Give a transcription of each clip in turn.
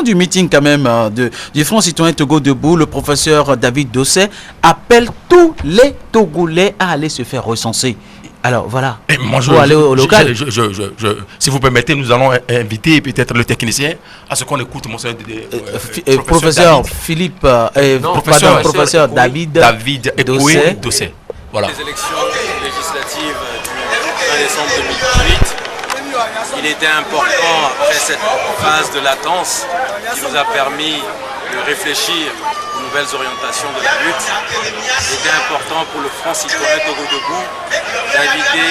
Du meeting quand même du Front Citoyen Togo Debout, le professeur David Dossé appelle tous les Togolais à aller se faire recenser. Alors voilà, et moi, pour aller au local. Si vous permettez, nous allons inviter peut-être le technicien à ce qu'on écoute professeur Philippe, professeur David Dossé. Voilà. Les élections législatives du 1 décembre 2018. Il était important, après cette phase de latence qui nous a permis de réfléchir aux nouvelles orientations de la lutte, il était important pour le Front Citoyen Togo Debout d'inviter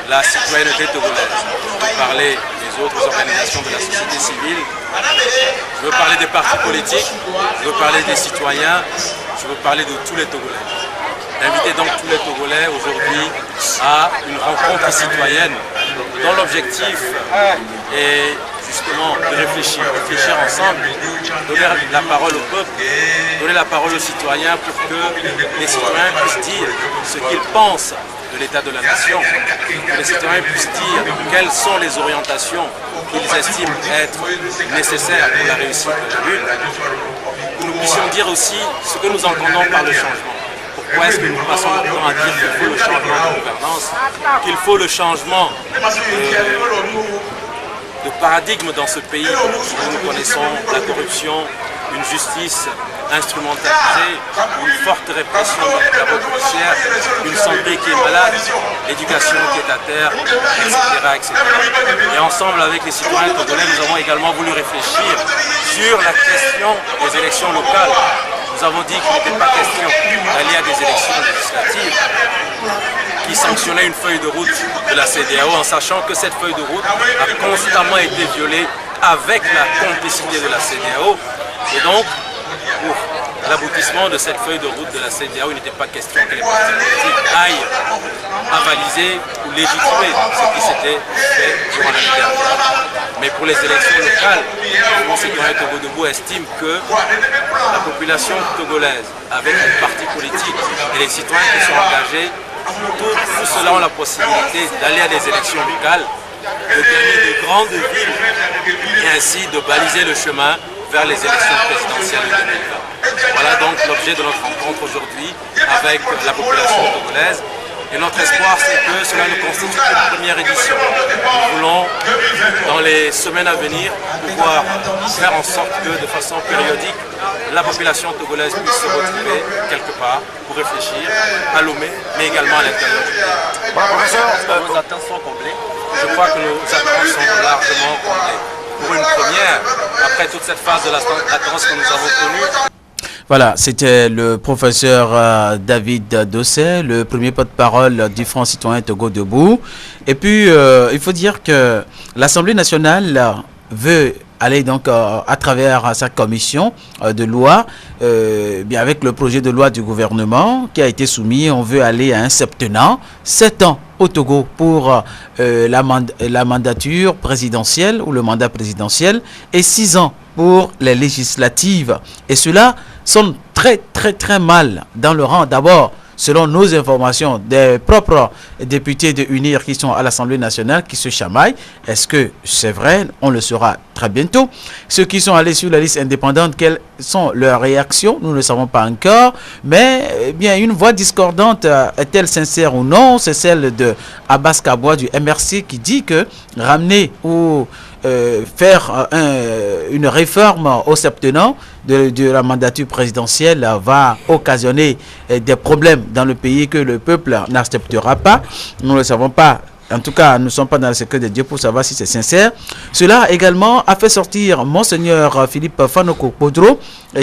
la citoyenneté togolaise. Je veux parler des autres organisations de la société civile, je veux parler des partis politiques, je veux parler des citoyens, je veux parler de tous les Togolais. D'inviter donc tous les Togolais aujourd'hui à une rencontre citoyenne dont l'objectif est justement de réfléchir ensemble, donner la parole au peuple, donner la parole aux citoyens pour que les citoyens puissent dire ce qu'ils pensent de l'état de la nation, que les citoyens puissent dire quelles sont les orientations qu'ils estiment être nécessaires pour la réussite de la lutte, que nous puissions dire aussi ce que nous entendons par le changement. Pourquoi est-ce que nous passons notre temps à dire qu'il faut le changement de gouvernance, qu'il faut le changement de paradigme dans ce pays où nous connaissons la corruption, une justice instrumentalisée, une forte répression de la policière, une santé qui est malade, l'éducation qui est à terre, etc. Et ensemble avec les citoyens togolais, nous avons également voulu réfléchir sur la question des élections locales. Nous avons dit qu'il n'était pas question d'aller à des élections législatives qui sanctionnaient une feuille de route de la CEDEAO en sachant que cette feuille de route a constamment été violée avec la complicité de la CEDEAO. Et donc, pour l'aboutissement de cette feuille de route de la CEDEAO, il n'était pas question que les partis politiques aillent avaliser ou légitimer ce qui s'était fait durant l'année dernière. Mais pour les élections locales, le Front Citoyen Togo Debout estime que la population togolaise, avec les partis politiques et les citoyens qui sont engagés, tous ceux-là ont la possibilité d'aller à des élections locales, de gagner de grandes villes et ainsi de baliser le chemin vers les élections présidentielles de 2020. Voilà donc l'objet de notre rencontre aujourd'hui avec la population togolaise. Et notre espoir, c'est que cela ne constitue qu'une première édition. Nous voulons, dans les semaines à venir, pouvoir faire en sorte que, de façon périodique, la population togolaise puisse se retrouver quelque part pour réfléchir à Lomé, mais également à l'intérieur du pays. Professeur, nos attentes sont complètes. Je crois que nos attentes sont largement complètes. Pour une première, après toute cette phase de latence que nous avons connue. Voilà, c'était le professeur David Dossé, le premier porte-parole du Front Citoyen Togo Debout. Et puis, il faut dire que l'Assemblée nationale veut aller donc à travers sa commission de loi, bien avec le projet de loi du gouvernement qui a été soumis, on veut aller à un septennat, 7 ans au Togo pour la mandature présidentielle ou le mandat présidentiel et 6 ans pour les législatives. Et cela sonne très mal dans le rang. D'abord, selon nos informations, des propres députés de UNIR qui sont à l'Assemblée nationale, qui se chamaillent. Est-ce que c'est vrai? On le saura très bientôt. Ceux qui sont allés sur la liste indépendante, quelles sont leurs réactions? Nous ne le savons pas encore. Mais bien, une voix discordante, est-elle sincère ou non? C'est celle de Abbas Kaboua du MRC qui dit que ramener ou faire une réforme au septennat de la mandature présidentielle va occasionner des problèmes dans le pays que le peuple n'acceptera pas. Nous ne le savons pas. En tout cas, nous ne sommes pas dans le secret de Dieu pour savoir si c'est sincère. Cela également a fait sortir Monseigneur Philippe Fanoko Podro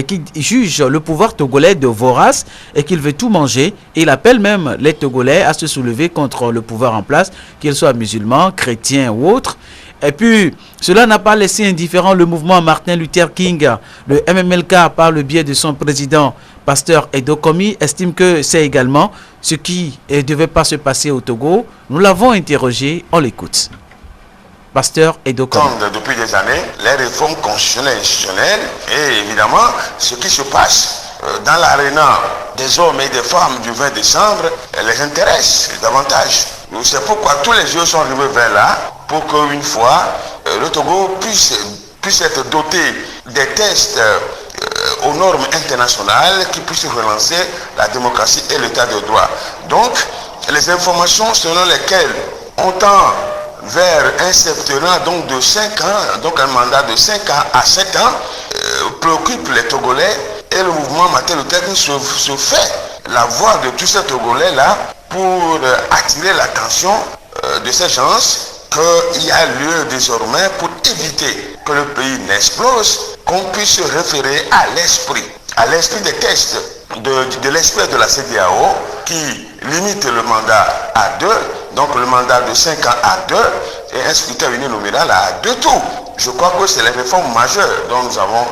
qui juge le pouvoir togolais de vorace et qu'il veut tout manger. Il appelle même les Togolais à se soulever contre le pouvoir en place, qu'ils soient musulmans, chrétiens ou autres. Et puis, cela n'a pas laissé indifférent le mouvement Martin Luther King. Le MMLK, par le biais de son président, Pasteur Edo Komi, estime que c'est également ce qui ne devait pas se passer au Togo. Nous l'avons interrogé, on l'écoute. Pasteur Edo Komi. Depuis des années, les réformes constitutionnelles et institutionnelles et évidemment ce qui se passe dans l'aréna des hommes et des femmes du 20 décembre les intéresse davantage. C'est pourquoi tous les yeux sont rivés vers là pour qu'une fois le Togo puisse être doté des tests aux normes internationales qui puissent relancer la démocratie et l'état de droit. Donc, les informations selon lesquelles on tend vers un septennat donc de 5 ans, donc un mandat de 5 ans à 7 ans, préoccupe les Togolais et le mouvement Martin Luther King se fait la voix de tous ces Togolais-là pour attirer l'attention de ces gens qu'il y a lieu désormais pour éviter que le pays n'explose, qu'on puisse se référer à l'esprit des tests de l'esprit de la CEDEAO qui limite le mandat à 2, donc le mandat de 5 ans à 2 et un scrutin uninominal à 2 tours. Je crois que c'est les réformes majeures dont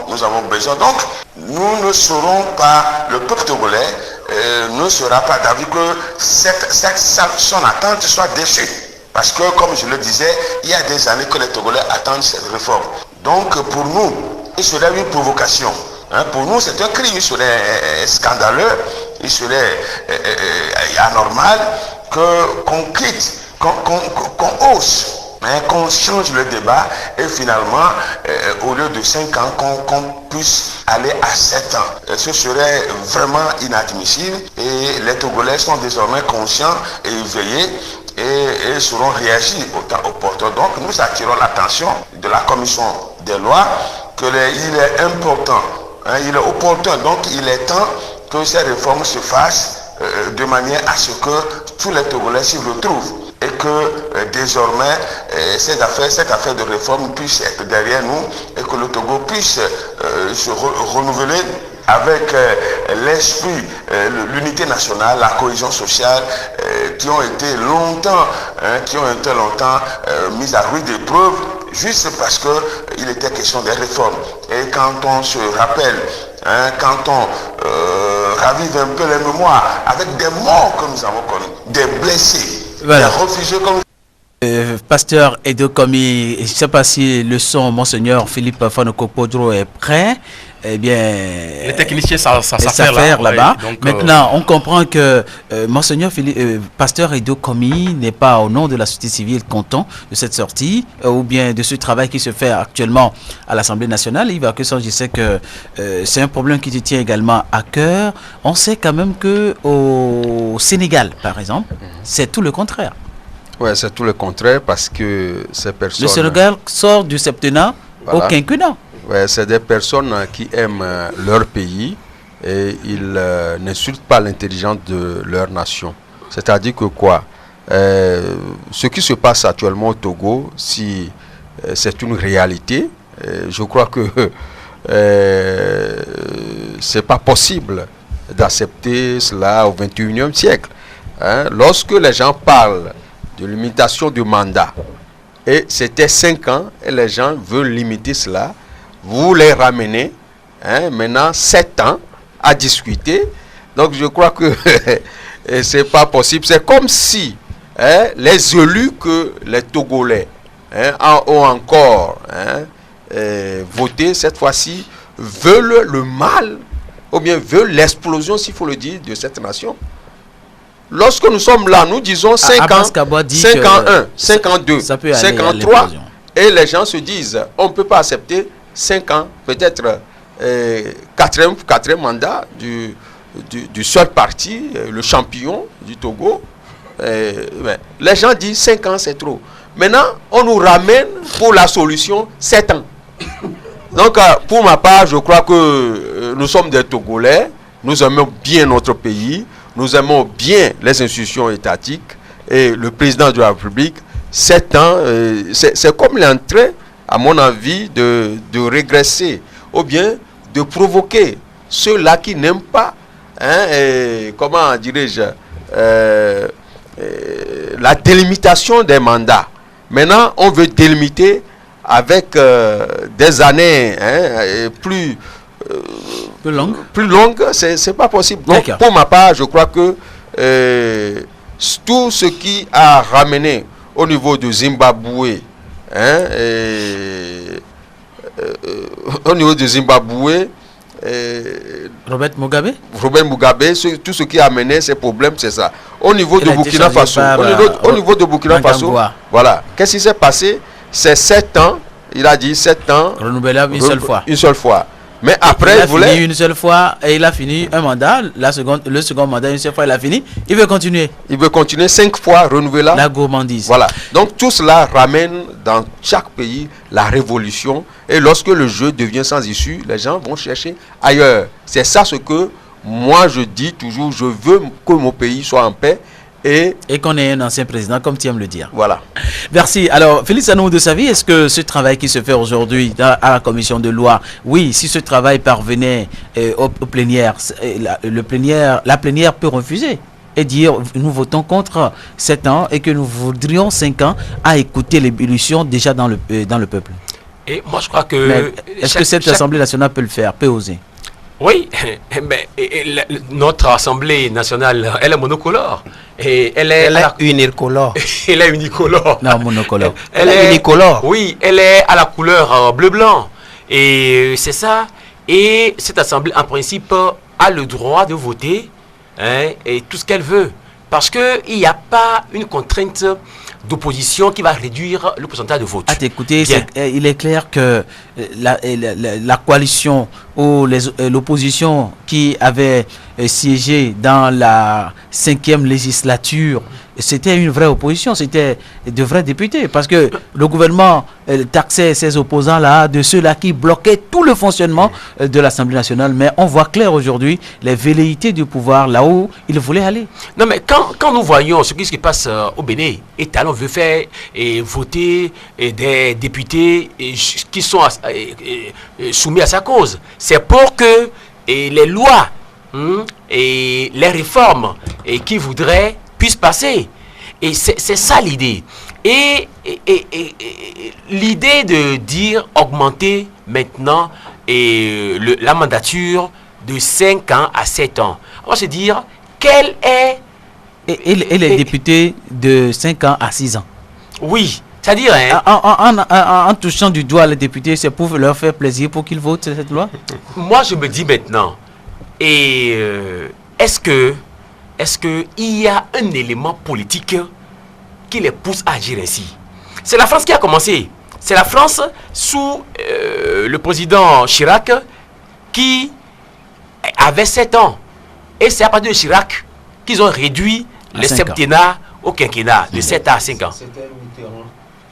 nous avons besoin. Donc, nous ne serons pas, le peuple togolais ne sera pas d'avis que son attente soit déçue. Parce que, comme je le disais, il y a des années que les Togolais attendent cette réforme. Donc, pour nous, il serait une provocation. Pour nous, c'est un crime, il serait scandaleux, il serait anormal qu'on quitte, qu'on ose, qu'on change le débat et finalement, au lieu de 5 ans, qu'on puisse aller à 7 ans. Ce serait vraiment inadmissible et les Togolais sont désormais conscients et éveillés et seront réagis au temps opportun. Donc, nous attirons l'attention de la commission des lois qu'il est important. Il est opportun, donc il est temps que ces réformes se fassent de manière à ce que tous les Togolais s'y retrouvent et que désormais cette affaire de réforme puisse être derrière nous et que le Togo puisse se renouveler avec l'esprit, l'unité nationale, la cohésion sociale qui ont été longtemps mises à rude épreuve juste parce qu'il était question des réformes. Et quand on se rappelle, quand on ravive un peu les mémoires avec des morts que nous avons connus, des blessés, voilà. Des réfugiés comme Pasteur Edo Komi, je ne sais pas si le son, Monseigneur Philippe Fanokopodro est prêt. Eh bien, les techniciens, ça là-bas. Ouais, donc, maintenant, on comprend que Monseigneur Pasteur Edo Komi n'est pas au nom de la société civile content de cette sortie ou bien de ce travail qui se fait actuellement à l'Assemblée nationale. Il va que ça, je sais que c'est un problème qui te tient également à cœur. On sait quand même que au Sénégal, par exemple, c'est tout le contraire. Oui, c'est tout le contraire parce que ces personnes... Le Sénégal sort du septennat au quinquennat. Ouais, c'est des personnes qui aiment leur pays et ils n'insultent pas l'intelligence de leur nation. C'est-à-dire que quoi ce qui se passe actuellement au Togo, si c'est une réalité, je crois que c'est pas possible d'accepter cela au XXIe siècle. Lorsque les gens parlent de limitation du mandat, et c'était 5 ans, et les gens veulent limiter cela, vous les ramenez, maintenant 7 ans à discuter. Donc je crois que c'est pas possible. C'est comme si les élus que les Togolais ont encore voté cette fois-ci veulent le mal, ou bien veulent l'explosion, s'il faut le dire, de cette nation. Lorsque nous sommes là, nous disons 5 ans, 5 ans 1, 5 ans 2, 5 ans 3, et les gens se disent, on ne peut pas accepter 5 ans, peut-être quatrième mandat du seul parti, le champion du Togo. Les gens disent 5 ans c'est trop. Maintenant, on nous ramène pour la solution 7 ans. Donc, pour ma part, je crois que nous sommes des Togolais, nous aimons bien notre pays, nous aimons bien les institutions étatiques et le président de la République. 7 ans, c'est comme l'entrée, à mon avis, de régresser ou bien de provoquer ceux-là qui n'aiment pas, comment dirais-je, la délimitation des mandats. Maintenant, on veut délimiter avec des années plus longues, c'est pas possible. Donc, pour ma part, je crois que tout ce qui a ramené au niveau de Zimbabwe, au niveau de Zimbabwe, Robert Mugabe, tout ce qui a amené ces problèmes, c'est ça. Au niveau de Burkina Faso, au niveau de Burkina Faso, voilà. Qu'est-ce qui s'est passé? C'est 7 ans Il a dit 7 ans. Renouvelable une seule fois. Une seule fois. Mais après, il a fini une seule fois et il a fini un mandat. Le second mandat, une seule fois, il a fini. Il veut continuer. Il veut continuer 5 fois renouvelable. La gourmandise. Voilà. Donc tout cela ramène dans chaque pays la révolution. Et lorsque le jeu devient sans issue, les gens vont chercher ailleurs. C'est ça ce que moi je dis toujours. Je veux que mon pays soit en paix. Et qu'on ait un ancien président, comme tu aimes le dire. Voilà. Merci. Alors, Félix Anou de Savy, est-ce que ce travail qui se fait aujourd'hui à la commission de loi, oui, si ce travail parvenait aux plénières, la plénière peut refuser et dire nous votons contre 7 ans et que nous voudrions 5 ans à écouter l'ébullition déjà dans le peuple. Et moi, je crois que... Est-ce que cette Assemblée nationale peut le faire, peut oser? Oui, mais notre Assemblée nationale, elle est monocolore. Et elle est unicolore. Elle est unicolore. Non, monocolore. Elle est unicolore. Oui, elle est à la couleur bleu-blanc. Et c'est ça. Et cette Assemblée, en principe, a le droit de voter et tout ce qu'elle veut. Parce qu'il n'y a pas une contrainte d'opposition qui va réduire le pourcentage de vote. À t'écouter, il est clair que la coalition ou l'opposition qui avait siégé dans la 5e législature, c'était une vraie opposition, c'était de vrais députés. Parce que le gouvernement taxait ses opposants-là, de ceux-là qui bloquaient tout le fonctionnement de l'Assemblée nationale. Mais on voit clair aujourd'hui les velléités du pouvoir là où il voulait aller. Non, mais quand nous voyons ce qui se passe au Bénin, et Talon veut faire voter des députés qui sont soumis à sa cause, c'est pour que les lois et les réformes qui voudraient puissent passer. Et c'est ça l'idée. Et l'idée de dire augmenter maintenant la mandature de 5 ans à 7 ans. On va se dire, quel est... Et les députés de 5 ans à 6 ans. Oui, c'est-à-dire... En touchant du doigt les députés, c'est pour leur faire plaisir pour qu'ils votent cette loi? Moi, je me dis maintenant, est-ce que il y a un élément politique qui les pousse à agir ainsi? C'est la France qui a commencé. C'est la France sous le président Chirac qui avait 7 ans. Et c'est à partir de Chirac qu'ils ont réduit le septennat au quinquennat de 7 à 5 ans. C'était Mitterrand.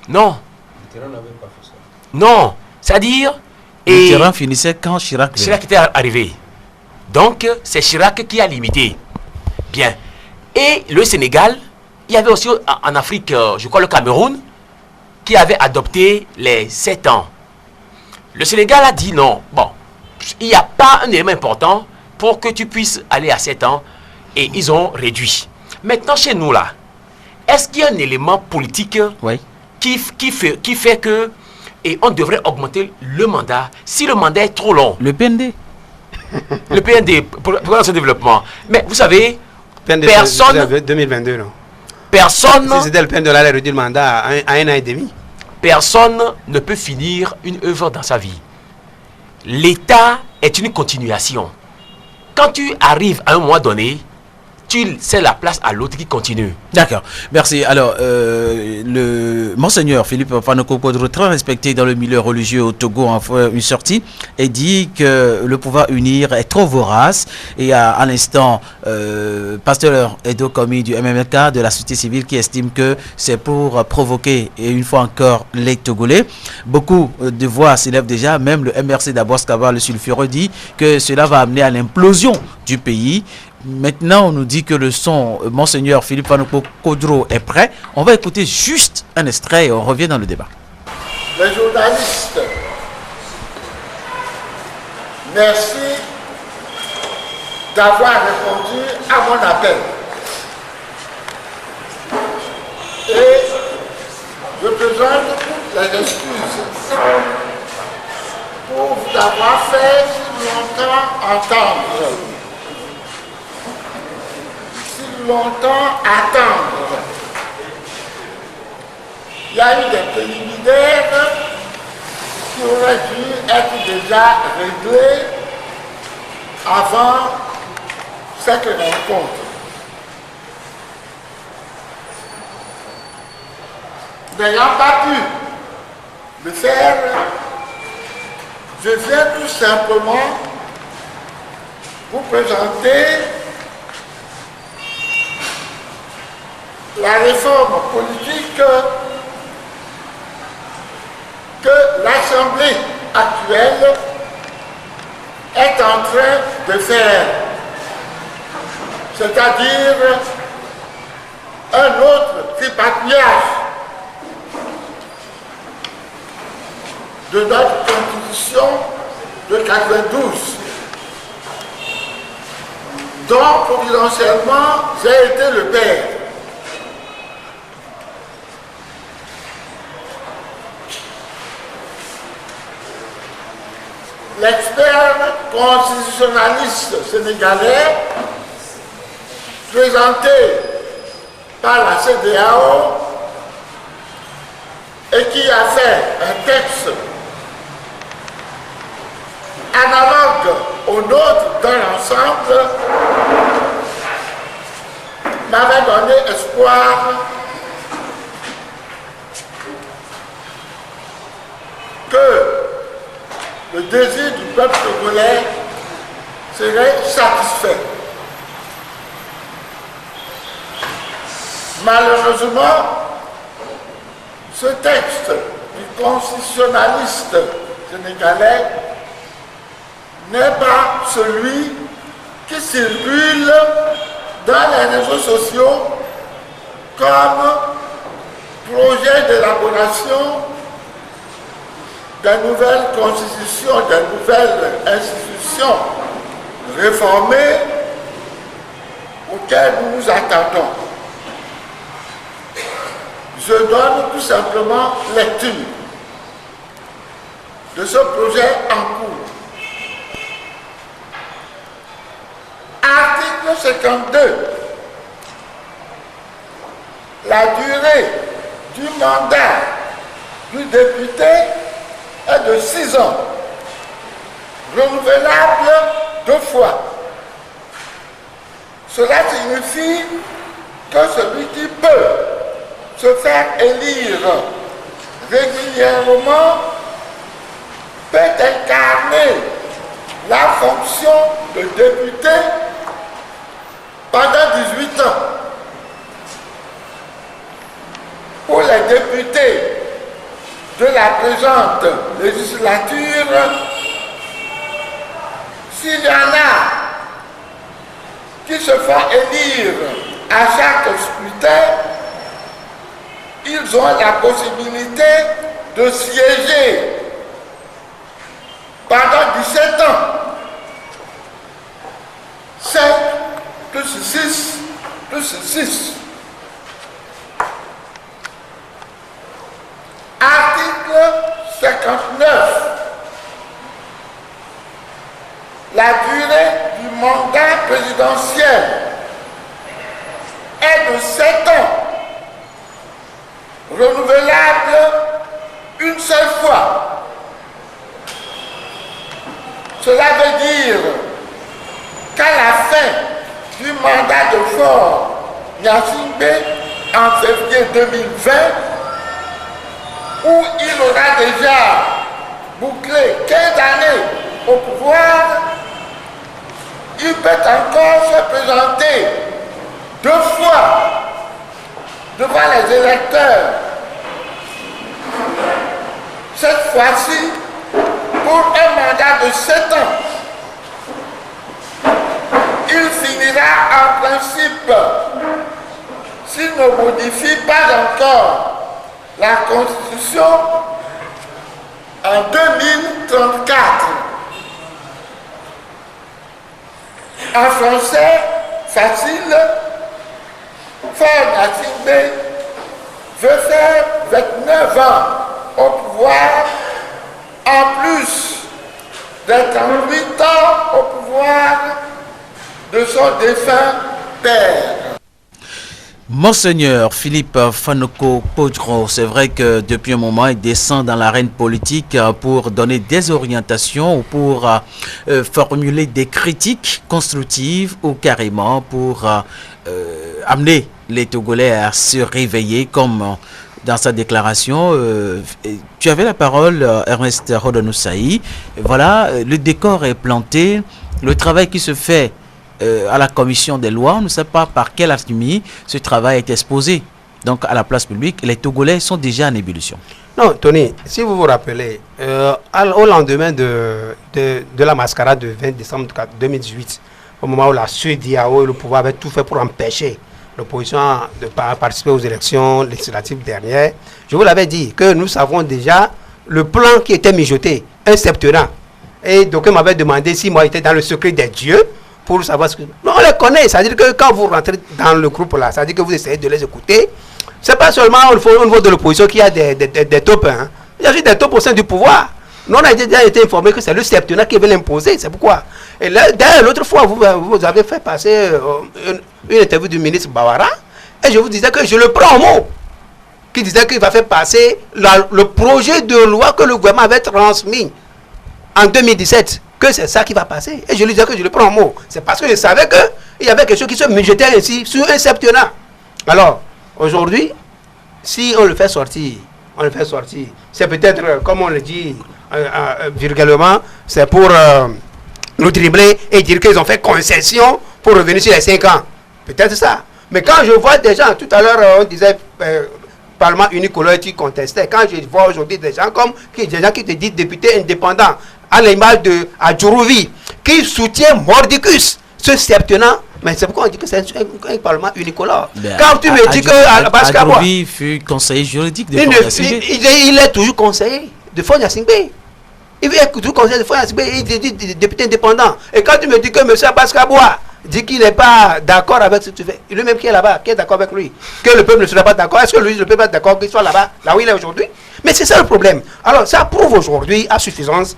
Non. Mitterrand n'avait pas fait ça. Non. C'est-à-dire... Mitterrand finissait quand Chirac était arrivé. Donc, c'est Chirac qui a limité. Bien. Et le Sénégal, il y avait aussi en Afrique, je crois le Cameroun, qui avait adopté les 7 ans. Le Sénégal a dit non. Bon, il n'y a pas un élément important pour que tu puisses aller à 7 ans. Et ils ont réduit. Maintenant, chez nous, là, est-ce qu'il y a un élément politique qui fait que on devrait augmenter le mandat si le mandat est trop long? Le PND. Le PND, pour son développement. Mais vous savez, PND, personne... 2022, non? Personne... Si c'était le PND, on allait réduire le mandat à 1 an et demi. Personne ne peut finir une œuvre dans sa vie. L'État est une continuation. Quand tu arrives à un moment donné, tu sais la place à l'autre qui continue. D'accord, merci. Alors, le monseigneur Philippe Fanoko Kodro, très respecté dans le milieu religieux au Togo, a fait une sortie et dit que le pouvoir unir est trop vorace. Et à l'instant, pasteur Edo Komi du MMK, de la société civile, qui estime que c'est pour provoquer, et une fois encore, les Togolais. Beaucoup de voix s'élèvent déjà, même le MRC d'Aboskaba, le sulfureux, dit que cela va amener à l'implosion du pays. Maintenant, on nous dit que le son monseigneur Philippe Fanoko Kodro est prêt. On va écouter juste un extrait et on revient dans le débat. Les journalistes, merci d'avoir répondu à mon appel. Et je présente les excuses pour vous avoir fait si longtemps entendre. Longtemps attendre. Il y a eu des préliminaires qui auraient dû être déjà réglés avant cette rencontre. N'ayant pas pu le faire, je viens tout simplement vous présenter la réforme politique que l'Assemblée actuelle est en train de faire, c'est-à-dire un autre tripatouillage de notre constitution de 92, dont providentiellement j'ai été le père. L'expert constitutionnaliste sénégalais présenté par la CEDEAO et qui a fait un texte analogue au nôtre dans l'ensemble m'avait donné espoir que le désir du peuple congolais serait satisfait. Malheureusement, ce texte du constitutionnaliste sénégalais n'est pas celui qui circule dans les réseaux sociaux comme projet d'élaboration des nouvelles constitutions, des nouvelles institutions réformées auxquelles nous nous attendons. Je donne tout simplement lecture de ce projet en cours. Article 52. La durée du mandat du député est de 6 ans, renouvelable 2 fois. Cela signifie que celui qui peut se faire élire régulièrement peut incarner la fonction de député pendant 18 ans. Pour les députés de la présente législature, s'il y en a qui se font élire à chaque scrutin, ils ont la possibilité de siéger pendant 17 ans. 5 plus 6 plus 6. Article 59. La durée du mandat présidentiel est de 7 ans, renouvelable une seule fois. Cela veut dire qu'à la fin du mandat de Faure Gnassingbé en février 2020, où il aura déjà bouclé 15 années au pouvoir, il peut encore se présenter 2 fois devant les électeurs. Cette fois-ci, pour un mandat de 7 ans. Il finira en principe, s'il ne modifie pas encore la Constitution, en 2034. En français, facile, Faure Gnassingbé veut faire 29 ans au pouvoir, en plus d'être 38 ans au pouvoir de son défunt père. Monseigneur Philippe Fanoko Podro, c'est vrai que depuis un moment, il descend dans l'arène politique pour donner des orientations ou pour formuler des critiques constructives ou carrément pour amener les Togolais à se réveiller comme dans sa déclaration. Tu avais la parole, Ernest Rodonousaï. Voilà, le décor est planté. Le travail qui se fait à la commission des lois, on ne sait pas par quelle avenue ce travail est exposé. Donc à la place publique, les Togolais sont déjà en ébullition. Non, Tony, si vous vous rappelez, au lendemain de la mascarade du 20 décembre 2018, au moment où la CEDEAO et le pouvoir avaient tout fait pour empêcher l'opposition de participer aux élections législatives dernières, je vous l'avais dit que nous savons déjà le plan qui était mijoté, un septennat. Et donc, on m'avait demandé si moi j'étais dans le secret des dieux pour savoir ce que... Non, on les connaît, c'est-à-dire que quand vous rentrez dans le groupe là, c'est-à-dire que vous essayez de les écouter, c'est pas seulement au niveau de l'opposition qu'il y a des tops, hein. Il y a aussi des tops au sein du pouvoir. Nous, on a déjà été informé que c'est le septennat qui veut l'imposer, c'est pourquoi. Et là, d'ailleurs, l'autre fois, vous avez fait passer une interview du ministre Bawara, et je vous disais que je le prends au mot, qui disait qu'il va faire passer le projet de loi que le gouvernement avait transmis en 2017, que c'est ça qui va passer. Et je lui disais que je le prends au mot. C'est parce que je savais qu'il y avait quelque chose qui se mijotait ainsi sur un septennat. Alors, aujourd'hui, si on le fait sortir, c'est peut-être, comme on le dit virgulement, c'est pour nous dribbler et dire qu'ils ont fait concession pour revenir sur les 5 ans. Peut-être ça. Mais quand je vois des gens, tout à l'heure on disait Parlement unicolore qui contestait, quand je vois aujourd'hui des gens qui te disent députés indépendants, à l'image de Adjourouvi, qui soutient Mordicus, ce septennat. Mais c'est pourquoi on dit que c'est un parlement unicolore. Quand tu me dis que Adjourouvi fut conseiller juridique de Faure Gnassingbé. Il est toujours conseiller de Faure Gnassingbé. Il est toujours conseiller de Faure Gnassingbé, il est député indépendant. Et quand tu me dis que M. Abaskaboua dit qu'il n'est pas d'accord avec ce que tu fais, lui-même qui est là-bas, qui est d'accord avec lui, que le peuple ne sera pas d'accord, est-ce que lui, le peuple est d'accord qu'il soit là-bas, là où il est aujourd'hui? Mais c'est ça le problème. Alors ça prouve aujourd'hui à suffisance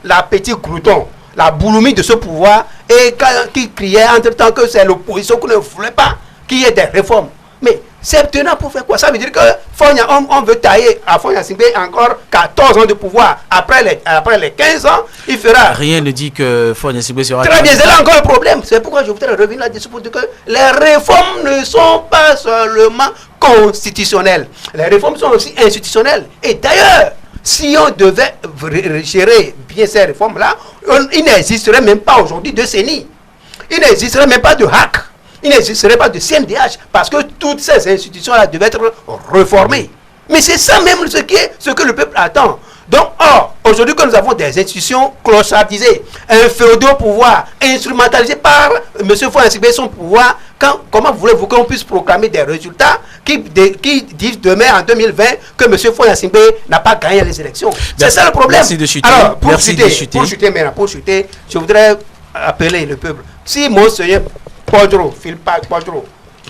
la petite crouton, la bouloumie de ce pouvoir, et qui criait entre-temps que c'est l'opposition qui ne voulait pas qu'il y ait des réformes. Mais septennat pour faire quoi? Ça veut dire que on veut tailler à Faure Gnassingbé encore 14 ans de pouvoir. Après les 15 ans, il fera... Rien ne dit que Faure Gnassingbé sera... Très bien, c'est là encore le problème. C'est pourquoi je voudrais revenir là-dessus pour dire que les réformes ne sont pas seulement constitutionnelles. Les réformes sont aussi institutionnelles. Et d'ailleurs, si on devait gérer bien ces réformes-là, il n'existerait même pas aujourd'hui de CENI. Il n'existerait même pas de HAC. Il n'existerait pas de CNDH parce que toutes ces institutions-là devaient être réformées. Mais c'est ça même ce que le peuple attend. Donc, aujourd'hui que nous avons des institutions clochardisées, un féodal pouvoir instrumentalisé par M. Faure Gnassingbé son pouvoir, comment voulez-vous qu'on puisse proclamer des résultats qui disent demain en 2020 que M. Faure Gnassingbé n'a pas gagné les élections? C'est ça le problème. Merci de chuter. Alors, pour chuter, je voudrais appeler le peuple. Si Monseigneur Podro, Philippe Podro,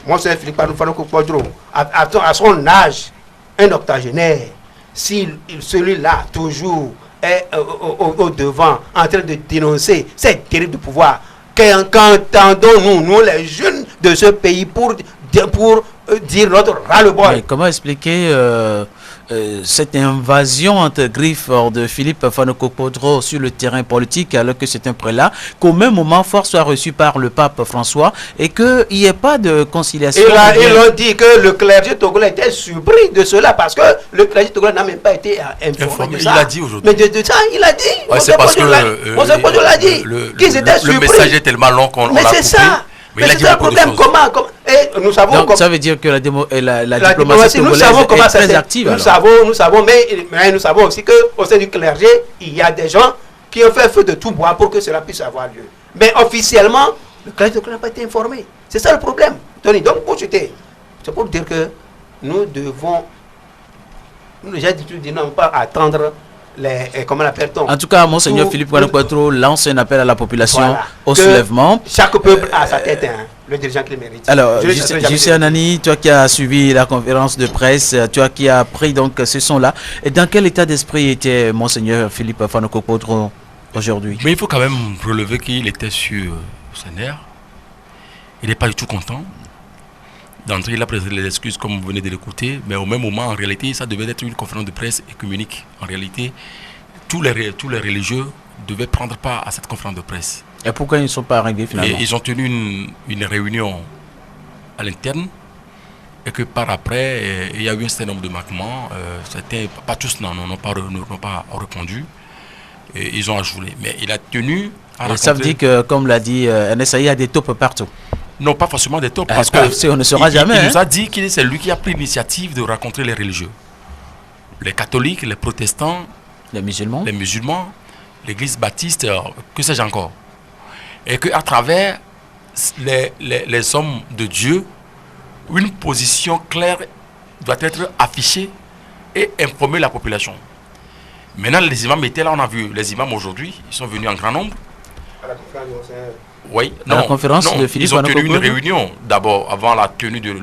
Monseigneur Philippe Podro, à son âge, un octogénaire, si celui-là toujours est au devant, en train de dénoncer cette terrible pouvoir, qu'entendons-nous, nous les jeunes de ce pays, pour dire notre ras-le-bol? Comment expliquer cette invasion entre griffes de Philippe Fanoko-Podro sur le terrain politique, alors que c'est un prélat, qu'au même moment Faure soit reçu par le pape François et qu'il n'y ait pas de conciliation? Ils ont dit que le clergé togolais était surpris de cela parce que le clergé togolais n'a même pas été informé de ça. Il a dit aujourd'hui. Mais de ça, il a dit. Ouais, c'est parce que Podro l'a dit. Qu'ils étaient surpris. Le message est tellement long qu'on l'a coupé. Mais c'est ça. Mais c'est un problème. Comment et nous savons. Donc ça veut dire que la diplomatie togolaise est très active. Nous savons, mais nous savons aussi qu'au sein du clergé, il y a des gens qui ont fait feu de tout bois pour que cela puisse avoir lieu. Mais officiellement, le clergé n'a pas été informé. C'est ça le problème, Tony. Donc pour chuter, c'est pour dire que nous devons, j'ai dit non pas attendre comment l'appelle-t-on? En tout cas, Monseigneur Philippe Fanoko-Podro lance un appel à la population au soulèvement. Chaque peuple a sa tête, le dirigeant qu'il mérite. Alors, Jussi Anani, toi qui as suivi la conférence de presse, toi qui as pris donc ce son-là, et dans quel état d'esprit était Monseigneur Philippe Fanoko-Podro aujourd'hui? Mais il faut quand même relever qu'il était sur ses nerfs. Il n'est pas du tout content. D'entrée, il a présenté les excuses comme vous venez de l'écouter, mais au même moment, en réalité, ça devait être une conférence de presse écuménique. En réalité, tous les religieux devaient prendre part à cette conférence de presse. Et pourquoi ils ne sont pas arrivés finalement? Et ils ont tenu une réunion à l'interne et que par après, il y a eu un certain nombre de manquements. Certains, pas tous n'ont pas répondu. Et ils ont ajouté. Mais il a tenu à raconter... Ça veut dire que, comme l'a dit NSA, il y a des taupes partout. Non, pas forcément des taupes. Parce que on ne saura jamais. Il nous a dit que c'est lui qui a pris l'initiative de rencontrer les religieux. Les catholiques, les protestants, les musulmans, l'église baptiste, que sais-je encore. Et qu'à travers les hommes de Dieu, une position claire doit être affichée et informer la population. Maintenant, les imams étaient là, on a vu les imams aujourd'hui, ils sont venus en grand nombre. À la conférence, oui, à la conférence de Philippe, ils ont tenu une réunion d'abord avant la tenue de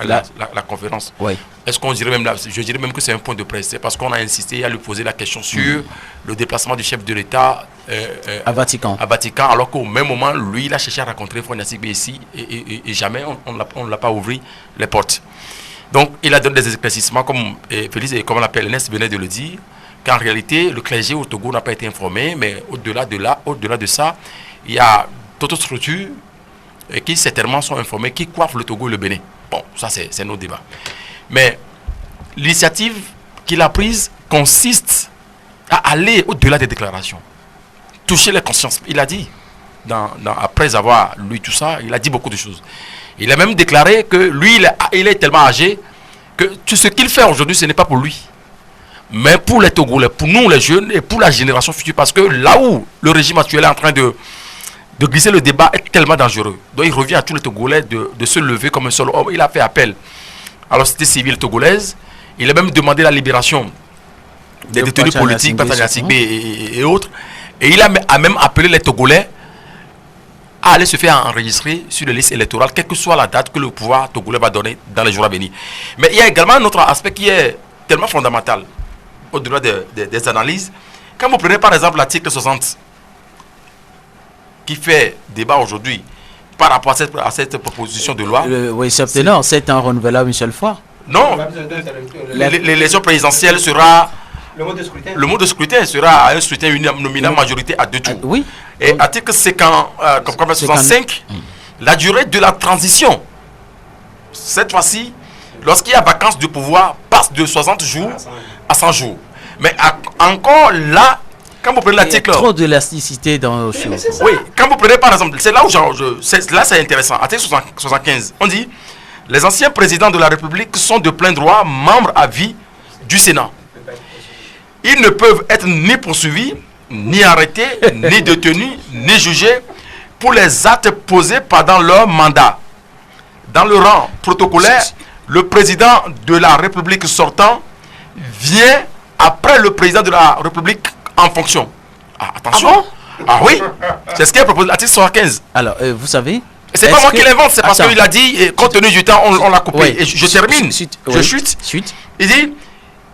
la conférence. Oui. Est-ce qu'on dirait même là, je dirais même que c'est un point de presse, c'est parce qu'on a insisté à lui poser la question sur le déplacement du chef de l'État à Vatican. Alors qu'au même moment, lui, il a cherché à rencontrer Frère Nassib ici et jamais on ne l'a pas ouvert les portes. Donc, il a donné des éclaircissements, comme Félix et comme l'appelle Ernest venait de le dire, qu'en réalité, le clergé au Togo n'a pas été informé, mais au-delà de ça, il y a d'autres structures qui certainement sont informées, qui coiffent le Togo et le Bénin. Bon, ça c'est nos débats. Mais l'initiative qu'il a prise consiste à aller au-delà des déclarations, toucher les consciences. Il a dit, après avoir lu tout ça, il a dit beaucoup de choses. Il a même déclaré que lui, il est tellement âgé que tout ce qu'il fait aujourd'hui, ce n'est pas pour lui, mais pour les Togolais, pour nous les jeunes et pour la génération future. Parce que là où le régime actuel est en train de glisser, le débat est tellement dangereux. Donc il revient à tous les Togolais de se lever comme un seul homme. Il a fait appel à la société civile togolaise. Il a même demandé la libération des détenus politiques, et autres. Et il a même appelé les Togolais à aller se faire enregistrer sur les listes électorales, quelle que soit la date que le pouvoir togolais va donner dans les jours à venir. Mais il y a également un autre aspect qui est tellement fondamental, au-delà des analyses. Quand vous prenez par exemple l'article 60, qui fait débat aujourd'hui par rapport à cette proposition de loi. Oui, certainement, c'est un renouvelable une seule fois. Non, l'élection présidentielle sera... Le mode de scrutin sera un scrutin nominal majorité à 2 tours. Oui. Et article 65, la durée de la transition, cette fois-ci, lorsqu'il y a vacance du pouvoir, passe de 60 jours à 100 jours. Mais encore là, quand vous prenez l'article... Il y a trop d'élasticité dans nos choses. Oui, quand vous prenez par exemple, c'est là où là c'est intéressant, article 75, on dit, les anciens présidents de la République sont de plein droit membres à vie du Sénat. Ils ne peuvent être ni poursuivis, ni arrêtés, ni détenus, ni jugés pour les actes posés pendant leur mandat. Dans le rang protocolaire, le président de la République sortant vient après le président de la République en fonction. Ah, attention. Ah, bon? Ah oui, c'est ce qu'il propose l'article 75. Alors, vous savez... C'est pas moi qui l'invente, c'est parce qu'il a dit, et compte tenu du temps, on l'a coupé. Oui. Et je termine, je chute. Il dit...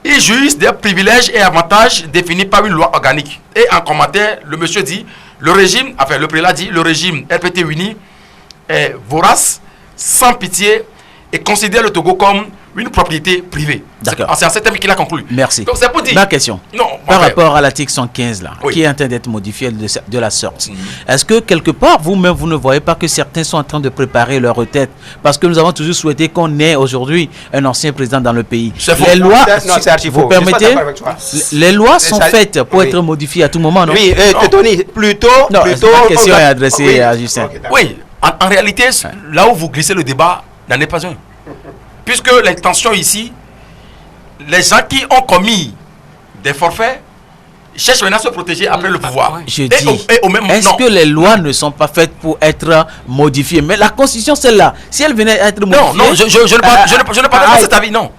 Il jouissent des privilèges et avantages définis par une loi organique. Et en commentaire, le monsieur dit, le prélat dit, le régime RPT uni est vorace, sans pitié et considère le Togo comme une propriété privée. D'accord. C'est en ce terme qu'il a conclu. Merci. Donc c'est pour dire... Ma question, par rapport à l'article 115 là, oui, qui est en train d'être modifié de la sorte, est-ce que quelque part, vous-même, vous ne voyez pas que certains sont en train de préparer leur retraite? Parce que nous avons toujours souhaité qu'on ait aujourd'hui un ancien président dans le pays. Les lois, vous permettez, les lois sont faites pour être modifiées à tout moment, non? Oui, Tony, plutôt... Non, la question est adressée à Justin. Oui, en réalité, là où vous glissez le débat, n'en est pas un. Puisque l'intention ici, les gens qui ont commis des forfaits cherchent maintenant à se protéger après le pouvoir. Je dis, est-ce que les lois ne sont pas faites pour être modifiées? Mais la Constitution, celle-là, si elle venait à être modifiée... Non, je ne parle pas de cet avis, non.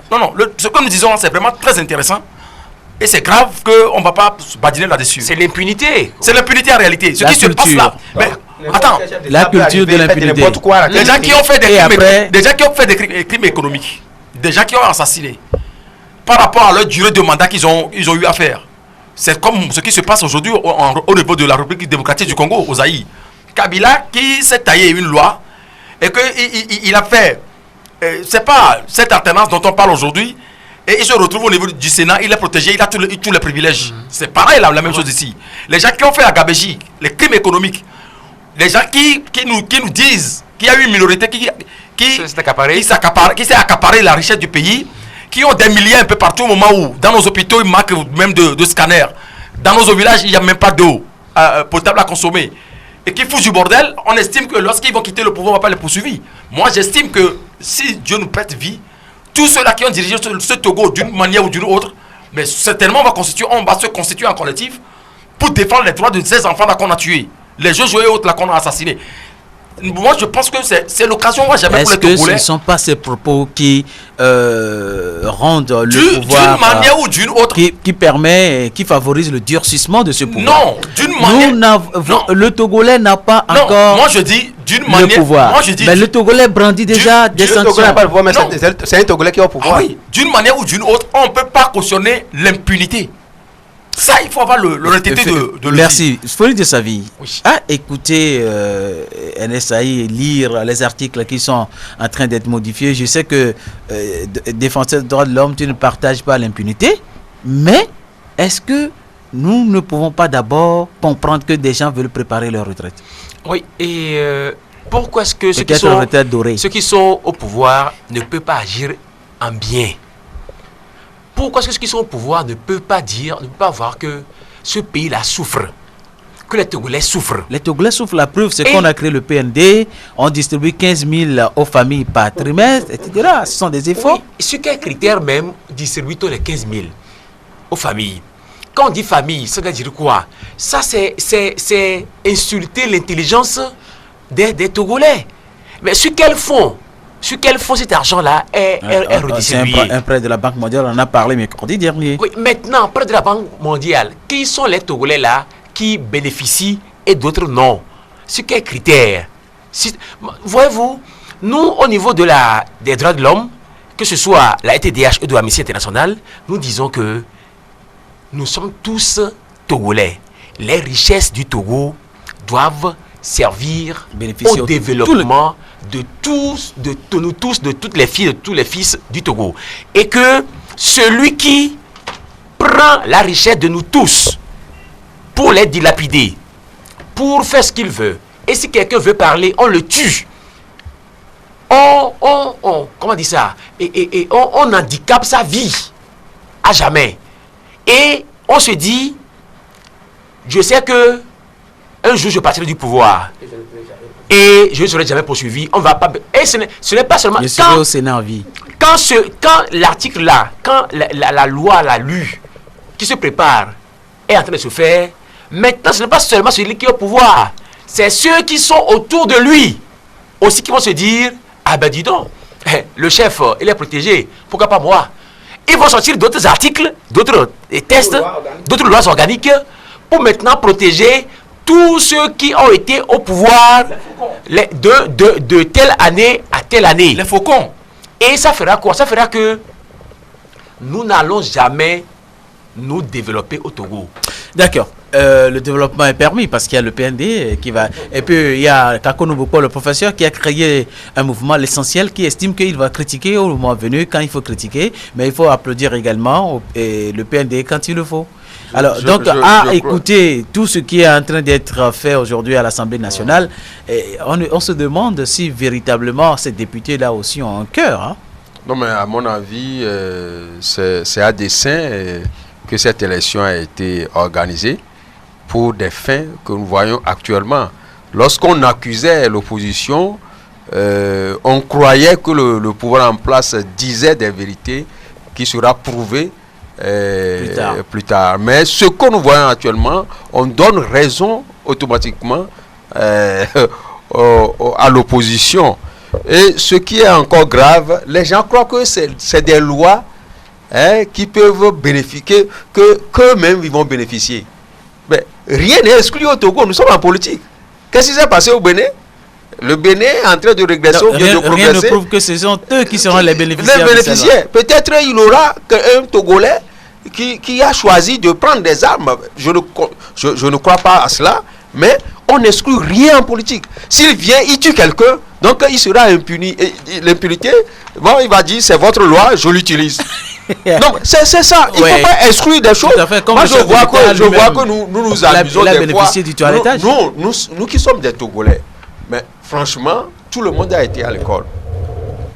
Ce que nous disons, c'est vraiment très intéressant. Et c'est grave qu'on ne va pas badiner là-dessus. C'est l'impunité. C'est l'impunité en réalité. Ce qui se passe là. Mais attends, la culture de l'impunité. Des gens qui ont fait des crimes économiques, des gens qui ont assassiné, par rapport à leur durée de mandat qu'ils ont eu à faire. C'est comme ce qui se passe aujourd'hui au niveau de la République démocratique du Congo, au Zaïre. Kabila qui s'est taillé une loi et qu'il a fait, c'est pas cette alternance dont on parle aujourd'hui. Et il se retrouve au niveau du Sénat, il est protégé, il a tous les privilèges. C'est pareil, la même chose ici. Les gens qui ont fait la gabégie, les crimes économiques, les gens qui nous disent qu'il y a eu une minorité qui s'est s'est accaparé la richesse du pays, qui ont des milliers un peu partout au moment où, dans nos hôpitaux, il manque même de scanners. Dans nos villages, il n'y a même pas d'eau potable à consommer. Et qui foutent du bordel, on estime que lorsqu'ils vont quitter le pouvoir, on ne va pas les poursuivre. Moi, j'estime que si Dieu nous prête vie, tous ceux-là qui ont dirigé ce Togo d'une manière ou d'une autre, mais certainement on va se constituer en collectif pour défendre les droits de ces enfants là qu'on a tués. Les jeux joués et autres là qu'on a assassinés. Moi, je pense que c'est l'occasion, moi, jamais pour les Togolais. Est-ce que ce ne sont pas ces propos qui rendent le pouvoir... D'une manière ou d'une autre. Qui favorise le durcissement de ce pouvoir? Non, d'une manière... Le Togolais n'a pas encore... Moi, je dis d'une manière... Le pouvoir. Moi, je dis, mais le Togolais brandit déjà des sanctions. Le Togolais n'a pas le pouvoir, mais c'est un Togolais qui est au pouvoir. Ah oui, d'une manière ou d'une autre, on ne peut pas cautionner l'impunité. Ça, il faut avoir l'honnêteté de le Merci. Folie de sa vie. Oui. Écoutez NSAI, lire les articles qui sont en train d'être modifiés. Je sais que défenseur des droits de l'homme, tu ne partages pas l'impunité. Mais est-ce que nous ne pouvons pas d'abord comprendre que des gens veulent préparer leur retraite? Oui, et pourquoi est-ce que ceux qui sont au pouvoir ne peuvent pas agir en bien? Pourquoi est-ce que ceux qui sont au pouvoir ne peuvent pas voir que ce pays-là souffre, que les Togolais souffrent? Les Togolais souffrent. La preuve, c'est qu'on a créé le PND, on distribue 15 000 aux familles par trimestre, etc. Ce sont des efforts. Oui, sur quel critère même distribue-t-on les 15 000 aux familles? Quand on dit famille, ça veut dire quoi? Ça, c'est insulter l'intelligence des Togolais. Mais sur quel fond cet argent-là est redistribué? C'est un prêt de la Banque mondiale, on en a parlé mercredi dernier. Oui, maintenant, prêt de la Banque mondiale, qui sont les Togolais-là qui bénéficient et d'autres non? Sur quels critères? Voyez-vous, nous, au niveau des droits de l'homme, que ce soit la ETDH ou de l'Amnesty International, nous disons que nous sommes tous Togolais. Les richesses du Togo doivent servir au développement de nous tous, de toutes les filles, de tous les fils du Togo. Et que celui qui prend la richesse de nous tous pour les dilapider, pour faire ce qu'il veut, et si quelqu'un veut parler, on le tue. Comment dire ça? Et on handicape sa vie à jamais. Et on se dit, je sais que un jour je partirai du pouvoir et je ne serai jamais poursuivi. On va pas. Et ce n'est pas seulement. Je serai au Sénat en vie. Quand l'article là, quand la loi, la lue qui se prépare est en train de se faire, maintenant ce n'est pas seulement celui qui est au pouvoir, c'est ceux qui sont autour de lui aussi qui vont se dire, ah ben dis donc, le chef il est protégé, pourquoi pas moi? Ils vont sortir d'autres articles, d'autres tests, d'autres lois organiques pour maintenant protéger tous ceux qui ont été au pouvoir de telle année à telle année. Les faucons. Et ça fera quoi? Ça fera que nous n'allons jamais nous développer au Togo. D'accord. Le développement est permis parce qu'il y a le PND qui va... Et puis il y a Kako Nouboko, le professeur, qui a créé un mouvement, l'essentiel, qui estime qu'il va critiquer au moment venu quand il faut critiquer, mais il faut applaudir également le PND quand il le faut. Alors, écouter tout ce qui est en train d'être fait aujourd'hui à l'Assemblée nationale, on se demande si véritablement ces députés-là aussi ont un cœur. Hein? Non, mais à mon avis, c'est à dessein que cette élection a été organisée pour des fins que nous voyons actuellement. Lorsqu'on accusait l'opposition, on croyait que le pouvoir en place disait des vérités qui sera prouvées plus tard. Mais ce que nous voyons actuellement, on donne raison automatiquement à l'opposition. Et ce qui est encore grave, les gens croient que c'est des lois qui peuvent bénéficier, qu'eux-mêmes ils vont bénéficier. Mais rien n'est exclu au Togo, nous sommes en politique. Qu'est-ce qui s'est passé au Bénin? Le Bénin est en train de régresser, rien ne prouve que ce sont eux qui seront les bénéficiaires. Peut-être il aura un Togolais qui a choisi de prendre des armes. Je ne crois pas à cela, mais on n'exclut rien en politique. S'il vient, il tue quelqu'un, donc il sera impuni. L'impunité, bon, il va dire c'est votre loi, je l'utilise. Donc c'est ça, il ne faut pas exclure des choses. Moi je vois que nous amusons des fois. Nous qui sommes des Togolais, mais franchement, tout le monde a été à l'école.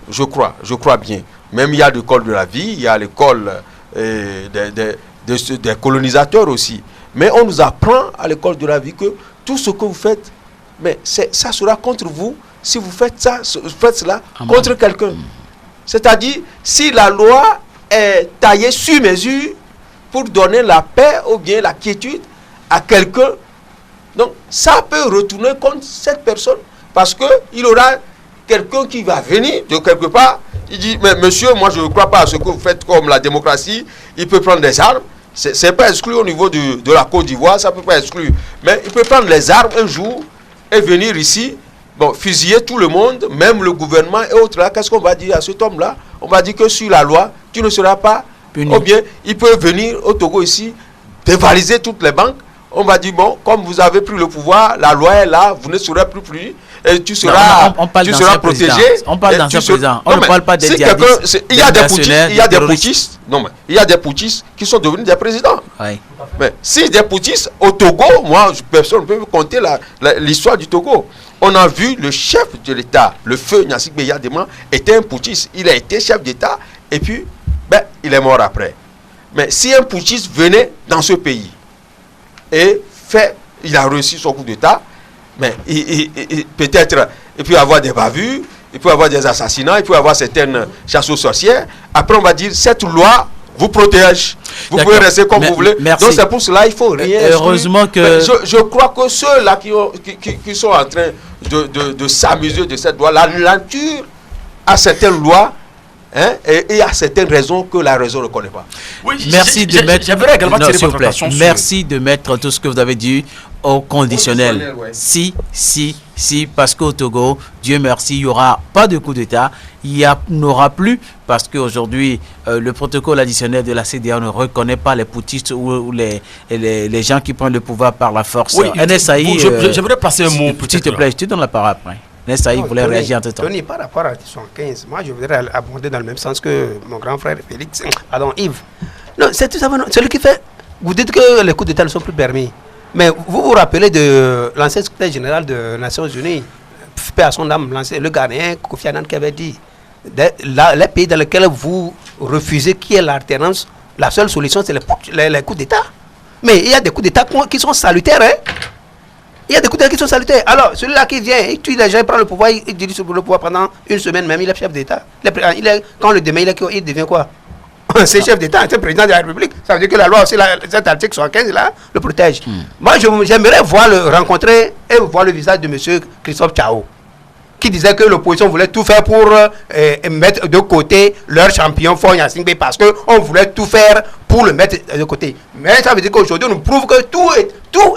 je crois bien. Même il y a l'école de la vie, il y a l'école des colonisateurs aussi. Mais on nous apprend à l'école de la vie que tout ce que vous faites, mais ça sera contre vous si vous faites cela contre quelqu'un. C'est-à-dire, si la loi est taillée sur mesure pour donner la paix ou bien la quiétude à quelqu'un, donc ça peut retourner contre cette personne parce qu'il aura quelqu'un qui va venir de quelque part. Il dit, mais monsieur, moi je ne crois pas à ce que vous faites comme la démocratie. Il peut prendre des armes. Ce n'est pas exclu au niveau de la Côte d'Ivoire, ça ne peut pas exclure. Mais il peut prendre les armes un jour et venir ici, fusiller tout le monde, même le gouvernement et autres là. Qu'est-ce qu'on va dire à cet homme-là? On va dire que sur la loi, tu ne seras pas puni. Ou bien, il peut venir au Togo ici, dévaliser toutes les banques. On va dire, bon, comme vous avez pris le pouvoir, la loi est là, vous ne serez plus puni. Et tu seras, protégé. On parle d'ancien président. On ne parle pas des djihadistes. Il y a des putschistes. Non, mais il y a des putschistes qui sont devenus des présidents. Oui. Mais si des putschistes au Togo, moi, personne ne peut me conter l'histoire du Togo. On a vu le chef de l'État, le feu Gnassingbé Yadema, était un putschiste. Il a été chef d'État et puis, il est mort après. Mais si un putschiste venait dans ce pays et il a réussi son coup d'État, mais peut-être il peut y avoir des bavures, il peut y avoir des assassinats, il peut y avoir certaines chasses aux sorcières. Après, on va dire, cette loi vous protège. Vous pouvez rester comme vous voulez. Merci. Donc, c'est pour cela qu'il faut rien. Heureusement que... Je crois que ceux-là qui sont en train de s'amuser de cette loi, la nature a certaines lois, et il y a certaines raisons que la raison ne connaît pas. Oui, merci de mettre... J'aimerais également tirer votre attention sur... Merci de mettre tout ce que vous avez dit au conditionnel. Ouais. Si, parce qu'au Togo, Dieu merci, il n'y aura pas de coup d'État. Il n'aura plus, parce qu'aujourd'hui, le protocole additionnel de la CEDEAO ne reconnaît pas les putschistes ou les gens qui prennent le pouvoir par la force. Oui, NSAI... j'aimerais placer un mot, s'il te plaît, je te donne la parole après. NSAI voulait réagir en tout temps. Tony, par rapport à 75, moi je voudrais abonder dans le même sens que mon grand frère Félix, pardon, Yves. Non, c'est tout simplement celui qui fait... Vous dites que les coups d'État ne sont plus permis. Mais vous vous rappelez de l'ancien secrétaire général des Nations Unies, paix à son âme, le Ghanéen Kofi Annan, qui avait dit les pays dans lesquels vous refusez qu'il y ait l'alternance, la seule solution c'est les coups d'État. Mais il y a des coups d'État qui sont salutaires. Il y a des coups d'État qui sont salutaires. Alors, celui-là qui vient, il tue les gens, il prend le pouvoir, il dirige sur le pouvoir pendant une semaine même, il est chef d'État. Quand le demain, il devient quoi? C'est chef d'État, c'est président de la République. Ça veut dire que la loi aussi, cet article 75 là, le protège. Moi, j'aimerais rencontrer et voir le visage de M. Christophe Tchao, qui disait que l'opposition voulait tout faire pour mettre de côté leur champion Faure Gnassingbé parce qu'on voulait tout faire pour le mettre de côté. Mais ça veut dire qu'aujourd'hui, on nous prouve que tout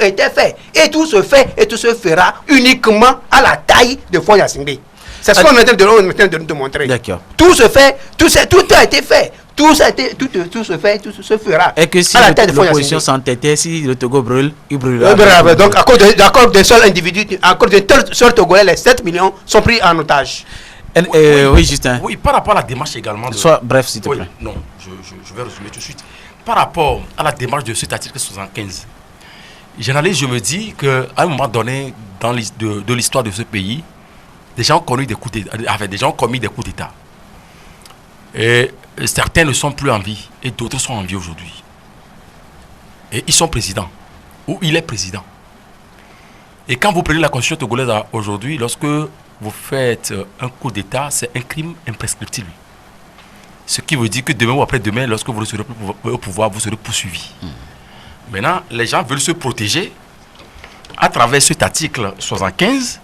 était fait. Et tout se fait et tout se fera uniquement à la taille de Faure Gnassingbé. C'est ce qu'on est en train de nous montrer. D'accord. Tout se fait, tout a été fait. Tout se fait, tout se fera. Et que si l'opposition s'entêtait, si le Togo brûle, il brûlera. Donc, à cause d'un seul individu, à cause d'un seul Togolais, les 7 millions sont pris en otage. Oui, Justin. Oui, par rapport à la démarche également. Sois bref, s'il te plaît. Non, je vais résumer tout de suite. Par rapport à la démarche de cet article 75, je me dis qu'à un moment donné, de l'histoire de ce pays, des gens ont commis des coups d'État. Et certains ne sont plus en vie et d'autres sont en vie aujourd'hui. Et ils sont présidents. Ou il est président. Et quand vous prenez la constitution togolaise aujourd'hui, lorsque vous faites un coup d'État, c'est un crime imprescriptible. Ce qui veut dire que demain ou après-demain, lorsque vous serez au pouvoir, vous serez poursuivi. Maintenant, les gens veulent se protéger à travers cet article 75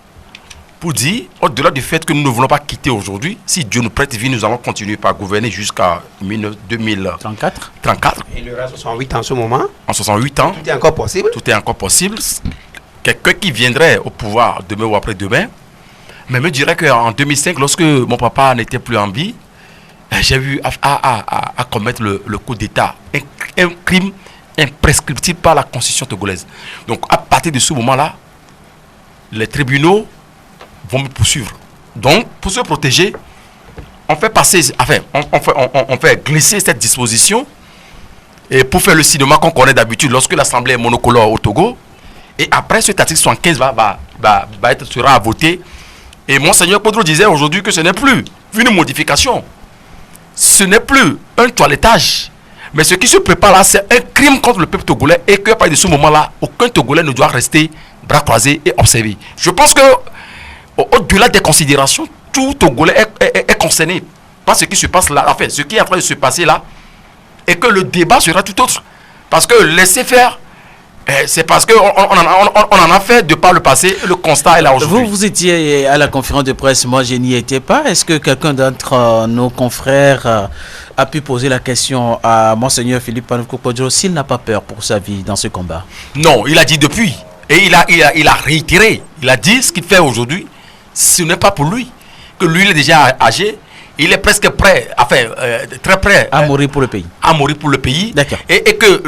pour dire, au-delà du fait que nous ne voulons pas quitter aujourd'hui, si Dieu nous prête vie, nous allons continuer par gouverner jusqu'à 2034. Il y aura 68 ans en ce moment. En 68 ans. Tout est encore possible. Tout est encore possible. Quelqu'un qui viendrait au pouvoir demain ou après-demain, mais me dirait qu'en 2005, lorsque mon papa n'était plus en vie, j'ai eu à commettre le coup d'État. Un crime imprescriptible par la constitution togolaise. Donc, à partir de ce moment-là, les tribunaux vont me poursuivre. Donc, pour se protéger, on fait passer, on fait glisser cette disposition et pour faire le cinéma qu'on connaît d'habitude lorsque l'Assemblée est monocolore au Togo. Et après, cet article 75 sera voté Et Monseigneur Podro disait aujourd'hui que ce n'est plus une modification. Ce n'est plus un toilettage. Mais ce qui se prépare là, c'est un crime contre le peuple togolais et que à partir de ce moment-là, aucun Togolais ne doit rester bras croisés et observer. Je pense que au-delà des considérations, tout Togolais est concerné par ce qui se passe là, enfin, ce qui est en train de se passer là, et que le débat sera tout autre. Parce que laisser faire, c'est parce qu'on en a fait de par le passé, le constat est là aujourd'hui. Vous étiez à la conférence de presse, moi je n'y étais pas. Est-ce que quelqu'un d'entre nos confrères a pu poser la question à Monseigneur Philippe Panuku-Podjo s'il n'a pas peur pour sa vie dans ce combat? Non, il a dit depuis. Et il a réitéré. Il a dit ce qu'il fait aujourd'hui, ce n'est pas pour lui. Que lui, il est déjà âgé. Il est presque prêt, enfin, très prêt à mourir pour le pays. À mourir pour le pays. D'accord. Et que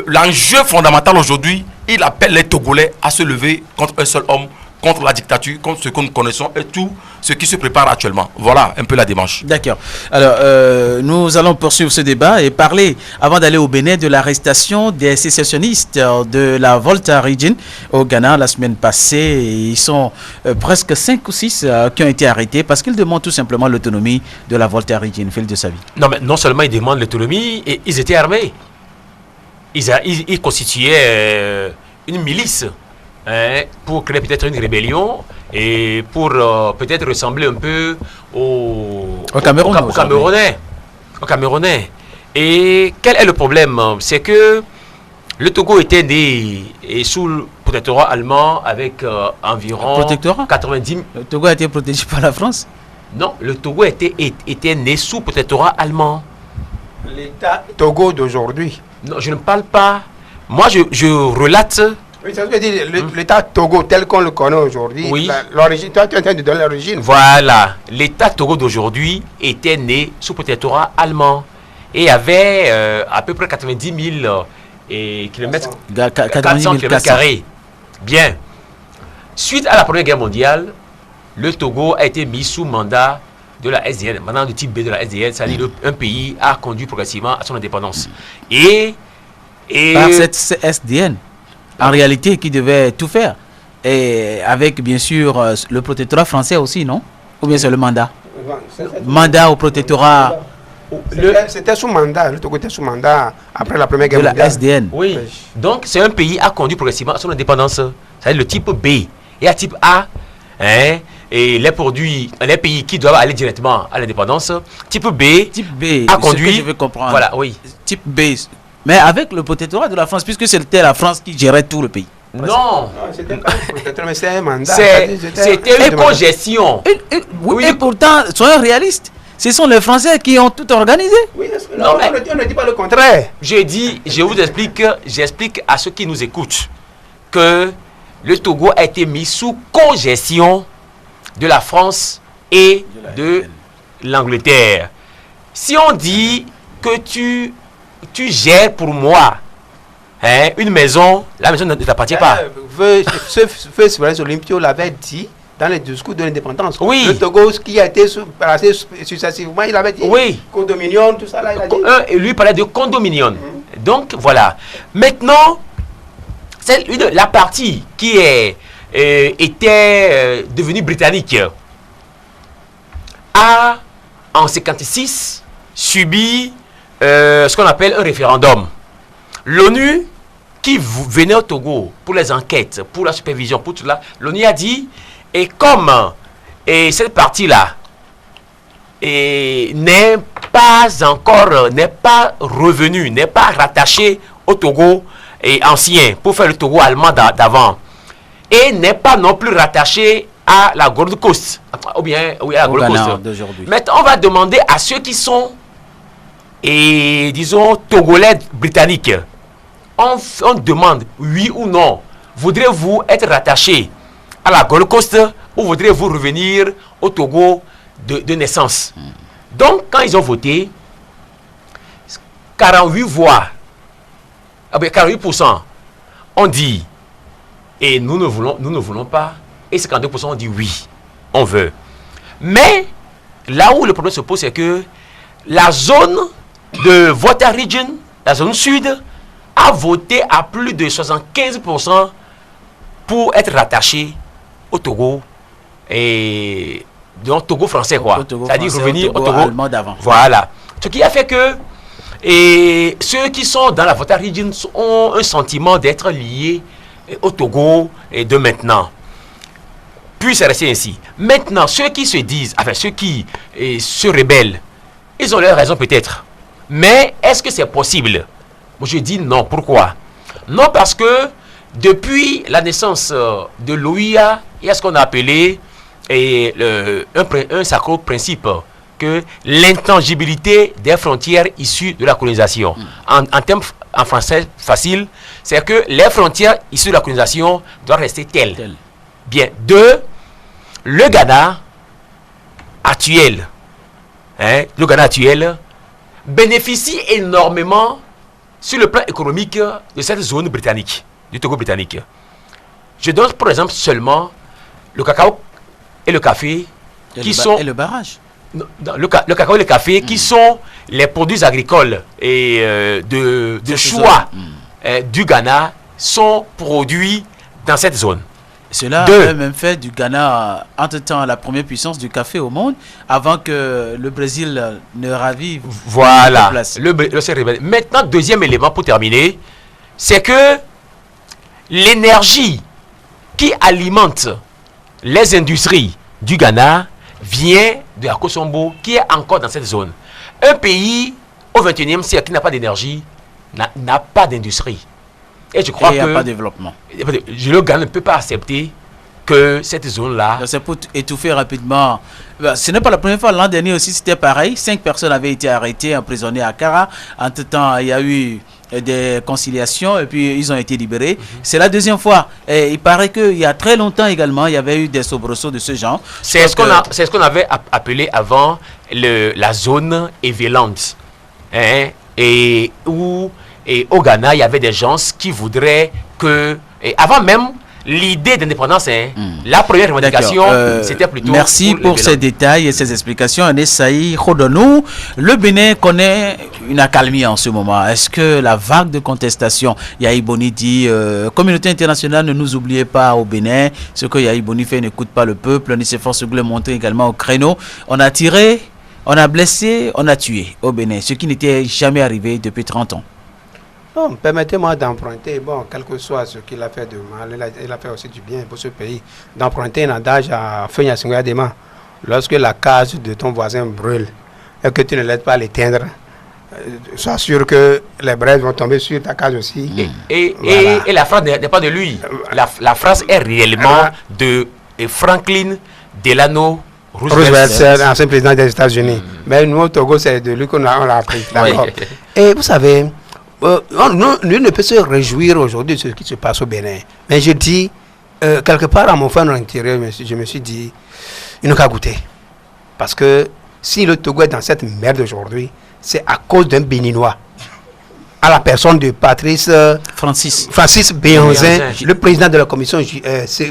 l'enjeu fondamental aujourd'hui, il appelle les Togolais à se lever contre un seul homme, contre la dictature, contre ce que nous connaissons et tout ce qui se prépare actuellement. Voilà un peu la démarche. D'accord. Alors, nous allons poursuivre ce débat et parler, avant d'aller au Bénin, de l'arrestation des sécessionnistes de la Volta Region au Ghana la semaine passée. Ils sont presque 5 ou 6 qui ont été arrêtés parce qu'ils demandent tout simplement l'autonomie de la Volta Region. Fil de sa vie. Non, mais non seulement ils demandent l'autonomie, et ils étaient armés. Ils constituaient une milice. Pour créer peut-être une rébellion et pour peut-être ressembler un peu aux Camerounais. Et quel est le problème? C'est que le Togo était né sous le protectorat allemand avec environ 90... Le Togo a été protégé par la France? Non, le Togo était né sous protectorat allemand. L'État Togo d'aujourd'hui? Non, je ne parle pas. Moi, je relate... Oui, ça veut dire l'État Togo tel qu'on le connaît aujourd'hui. Oui. L'origine, toi, tu es en train de donner l'origine. Voilà. L'État Togo d'aujourd'hui était né sous protectorat allemand et avait à peu près 90 000 kilomètres, 400 kilomètres carrés. Bien. Suite à la Première Guerre mondiale, le Togo a été mis sous mandat de la SDN, mandat de type B de la SDN, c'est-à-dire un pays a conduit progressivement à son indépendance. Et par cette SDN, en réalité, qui devait tout faire. Et avec, bien sûr, le protectorat français aussi, non? Ou bien c'est le mandat? Mandat au protectorat. C'était sous mandat, le Togo était sous mandat après la Première Guerre mondiale. De la SDN. Oui. Donc, c'est un pays a conduit progressivement à son indépendance. C'est-à-dire le type B. Et à type A, et les produits, les pays qui doivent aller directement à l'indépendance, type B a conduit. Ce que je veux comprendre. Voilà, oui. Type B. Mais avec le protectorat de la France, puisque c'était la France qui gérait tout le pays. Non, c'était un mandat. C'était une congestion. Oui, et pourtant, soyons réalistes, ce sont les Français qui ont tout organisé. Oui, non, mais on ne dit pas le contraire. J'explique à ceux qui nous écoutent que le Togo a été mis sous congestion de la France et de l'Angleterre. Si on dit que tu gères pour moi une maison, la maison ne t'appartient pas. Feu Olympio l'avait dit dans les discours de l'indépendance. Oui. Le Togo qui a été passé successivement, il avait dit oui. Condominium, tout ça là. Il a dit. Et lui parlait de condominium. Donc voilà. Maintenant, c'est la partie qui était devenue britannique a en 1956 subi ce qu'on appelle un référendum. L'ONU qui venait au Togo pour les enquêtes, pour la supervision, pour tout cela, l'ONU a dit, et comme cette partie-là n'est pas revenue, n'est pas rattachée au Togo ancien, pour faire le Togo allemand d'avant, et n'est pas non plus rattachée à la Gold Coast, ou bien à la Gold Coast. Maintenant, on va demander à ceux qui sont disons, Togolais britanniques. On demande, oui ou non, voudrez-vous être rattaché à la Gold Coast ou voudrez-vous revenir au Togo de naissance? Donc, quand ils ont voté, 48 voix, 48% ont dit, et nous ne voulons pas, et 52% ont dit oui, on veut. Mais, là où le problème se pose, c'est que la zone de Volta Region, la zone sud, a voté à plus de 75% pour être rattaché au Togo et donc Togo français quoi. C'est-à-dire revenir au Togo allemand d'avant. Voilà. Ce qui a fait que et ceux qui sont dans la Volta Region ont un sentiment d'être liés au Togo et de maintenant. Puis c'est resté ainsi. Maintenant, ceux qui se disent, enfin ceux qui se rebellent, ils ont leur raison peut-être. Mais est-ce que c'est possible? Moi je dis non. Pourquoi? Non, parce que depuis la naissance de l'OIA, il y a ce qu'on a appelé un sacro principe que l'intangibilité des frontières issues de la colonisation. En termes en français facile, c'est que les frontières issues de la colonisation doivent rester telles. Bien. Deux, le Ghana actuel, bénéficie énormément sur le plan économique de cette zone britannique, du Togo britannique. Je donne pour exemple seulement le cacao et le café et le barrage. Le cacao et le café qui sont les produits agricoles et de choix du Ghana sont produits dans cette zone. Cela a même fait du Ghana, entre-temps, la première puissance du café au monde, avant que le Brésil ne ravive. Voilà. Maintenant, deuxième élément pour terminer, c'est que l'énergie qui alimente les industries du Ghana vient de la Kosombo, qui est encore dans cette zone. Un pays au XXIe siècle qui n'a pas d'énergie n'a pas d'industrie. Et je crois qu'il n'y a pas de développement. Le Ghana ne peut pas accepter que cette zone-là... C'est pour étouffer rapidement. Ce n'est pas la première fois. L'an dernier aussi, c'était pareil. 5 personnes avaient été arrêtées, emprisonnées à Kara. Entre-temps, il y a eu des conciliations et puis ils ont été libérés. C'est la deuxième fois. Et il paraît qu'il y a très longtemps également, il y avait eu des soubresauts de ce genre. C'est ce qu'on avait appelé avant la zone évelante. Et au Ghana, il y avait des gens qui voudraient que... avant même l'idée d'indépendance, la première revendication, c'était plutôt... Merci pour ces détails et ces explications. Anesaï Khodonou, le Bénin connaît une accalmie en ce moment. Est-ce que la vague de contestation, Yahi Boni dit, communauté internationale, ne nous oubliez pas au Bénin, ce que Yahi Boni fait n'écoute pas le peuple, ni s'efforce de le montrer également au créneau. On a tiré, on a blessé, on a tué au Bénin, ce qui n'était jamais arrivé depuis 30 ans. Non, permettez-moi d'emprunter, quel que soit ce qu'il a fait de mal, il a fait aussi du bien pour ce pays, d'emprunter un adage à Feunya Singoyadema. Lorsque la case de ton voisin brûle et que tu ne l'aides pas à l'éteindre, sois sûr que les braises vont tomber sur ta case aussi. Et la phrase n'est pas de lui. La phrase est réellement de Franklin Delano Roosevelt. C'est l'ancien président des États-Unis. Mais nous, au Togo, c'est de lui qu'on l'a appris. D'accord. Et vous savez... nul ne peut se réjouir aujourd'hui de ce qui se passe au Bénin. Mais je dis, quelque part à mon fond intérieur, je me suis dit, il n'a qu'à goûter. Parce que si le Togo est dans cette merde aujourd'hui, c'est à cause d'un Béninois. À la personne de Francis Béanzin, le président de la commission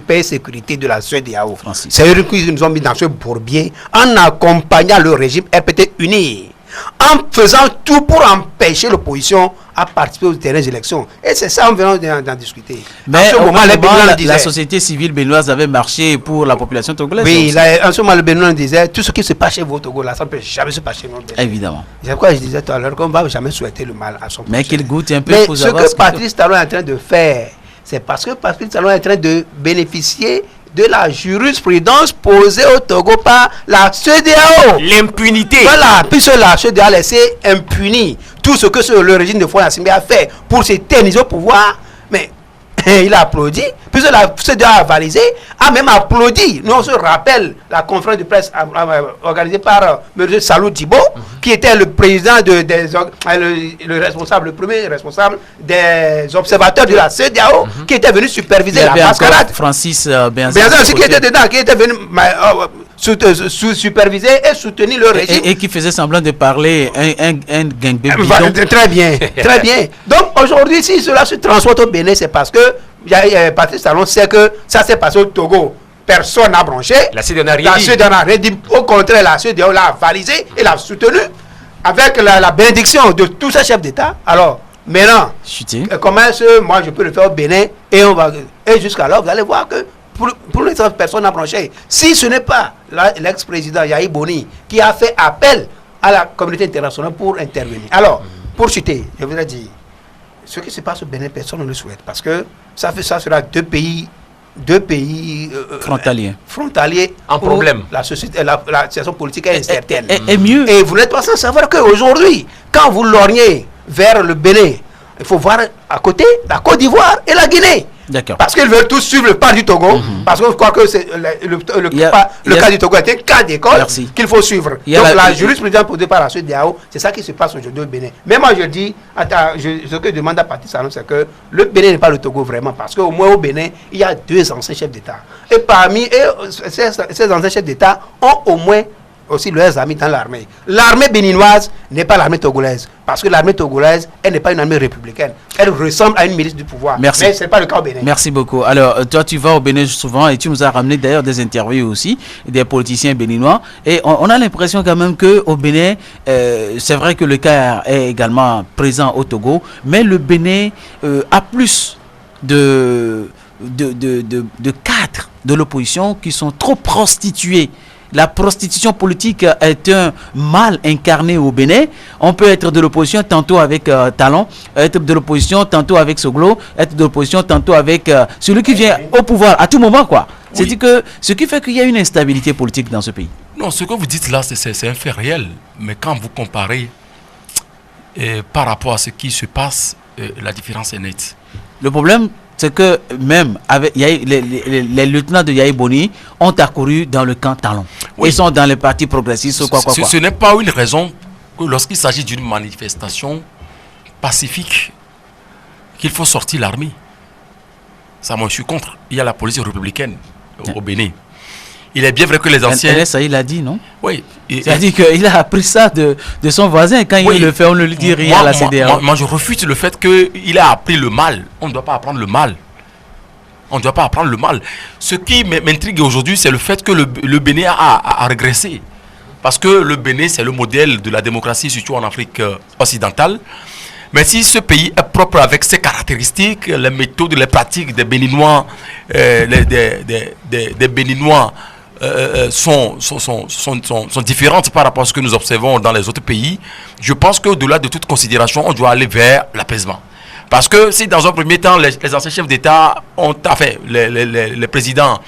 paix et sécurité de la CEDEAO. C'est eux qui nous ont mis dans ce bourbier en accompagnant le régime RPT uni, en faisant tout pour empêcher l'opposition à participer aux dernières élections. Et c'est ça, on vient d'en discuter. Mais en ce moment, la société civile béninoise avait marché pour la population togolaise. Oui, en ce moment, le Bénin disait, tout ce qui se passe chez vous au Togo, là, ça ne peut jamais se passer chez nous. Évidemment. C'est pourquoi je disais tout à l'heure qu'on ne va jamais souhaiter le mal à son Mais qu'il goûte un peu. Mais ce que Patrice Talon est en train de faire, c'est parce que Patrice Talon est en train de bénéficier de la jurisprudence posée au Togo par la CEDEAO. L'impunité. Voilà, puisque la CEDEAO a laissé impuni tout ce que le régime de Faure Gnassingbé a fait pour s'éterniser au pouvoir. Mais il a applaudi, puisque la CEDEAO a validé, a même applaudi. Nous, on se rappelle la conférence de presse organisée par M. Salou Djibo, qui était le président le premier responsable des observateurs de la CEDEAO, qui était venu superviser la mascarade. Francis Béanzin aussi qui était dedans, qui était venu superviser et soutenir le régime. Et qui faisait semblant de parler un gangbé. Très bien, très bien. Donc aujourd'hui, si cela se transporte au Bénin, c'est parce que Patrice Talon sait que ça s'est passé au Togo. Personne n'a branché. La CEDEAO n'a rien dit. Au contraire, la CEDEAO l'a validé et l'a soutenu avec la bénédiction de tous ces chefs d'État. Alors, maintenant, comment moi je peux le faire au Bénin et jusqu'alors, vous allez voir que pour l'instant, personne n'a branché. Si ce n'est pas l'ex-président Yahi Boni qui a fait appel à la communauté internationale pour intervenir. Alors, pour citer, je voudrais dire, ce qui se passe au Bénin, personne ne le souhaite. Parce que ça sera deux pays frontaliers en problème. La situation politique est incertaine. Et mieux. Et vous n'êtes pas sans savoir qu'aujourd'hui, quand vous lorgnez vers le Bénin, il faut voir à côté la Côte d'Ivoire et la Guinée. D'accord. Parce qu'ils veulent tous suivre le pas du Togo. Parce que je crois que c'est le cas du Togo est un cas d'école qu'il faut suivre. Donc la jurisprudence posée par la CEDEAO, c'est ça qui se passe aujourd'hui au Bénin. Mais moi je dis, ce que je demande à Patrice Talon, c'est que le Bénin n'est pas le Togo vraiment. Parce qu'au moins au Bénin, il y a 2 anciens chefs d'État. Et parmi ces anciens chefs d'État ont au moins aussi leurs amis dans l'armée. L'armée béninoise n'est pas l'armée togolaise. Parce que l'armée togolaise, elle n'est pas une armée républicaine. Elle ressemble à une milice du pouvoir. Merci. Mais ce n'est pas le cas au Bénin. Merci beaucoup. Alors, toi, tu vas au Bénin souvent et tu nous as ramené d'ailleurs des interviews aussi, des politiciens béninois. Et on a l'impression quand même qu'au Bénin, c'est vrai que le cas est également présent au Togo, mais le Bénin a plus de cadres de l'opposition qui sont trop prostitués. La prostitution politique est un mal incarné au Bénin. On peut être de l'opposition tantôt avec Talon, être de l'opposition tantôt avec Soglo, être de l'opposition tantôt avec celui qui vient au pouvoir à tout moment, quoi. Oui. C'est-à-dire que ce qui fait qu'il y a une instabilité politique dans ce pays. Non, ce que vous dites là, c'est un fait réel. Mais quand vous comparez par rapport à ce qui se passe, la différence est nette. Le problème, c'est que même avec les lieutenants de Yahi Boni ont accouru dans le camp Talon. Oui. Ils sont dans les partis progressistes ou quoi. Ce n'est pas une raison que lorsqu'il s'agit d'une manifestation pacifique, qu'il faut sortir l'armée. Ça, moi, je suis contre. Il y a la police républicaine au Bénin. Il est bien vrai que les anciens... Ça, il a dit, non? Oui. C'est-à-dire qu'il a appris ça de son voisin. Quand il le fait, on ne le dit rien à la CEDEAO. Moi, je refuse le fait qu'il a appris le mal. On ne doit pas apprendre le mal. On ne doit pas apprendre le mal. Ce qui m'intrigue aujourd'hui, c'est le fait que le Bénin a régressé. Parce que le Bénin, c'est le modèle de la démocratie, surtout en Afrique occidentale. Mais si ce pays est propre avec ses caractéristiques, les méthodes, les pratiques des Béninois, des Béninois, sont différentes par rapport à ce que nous observons dans les autres pays, je pense qu'au-delà de toute considération, on doit aller vers l'apaisement. Parce que si dans un premier temps, les anciens chefs d'État ont fait, les présidents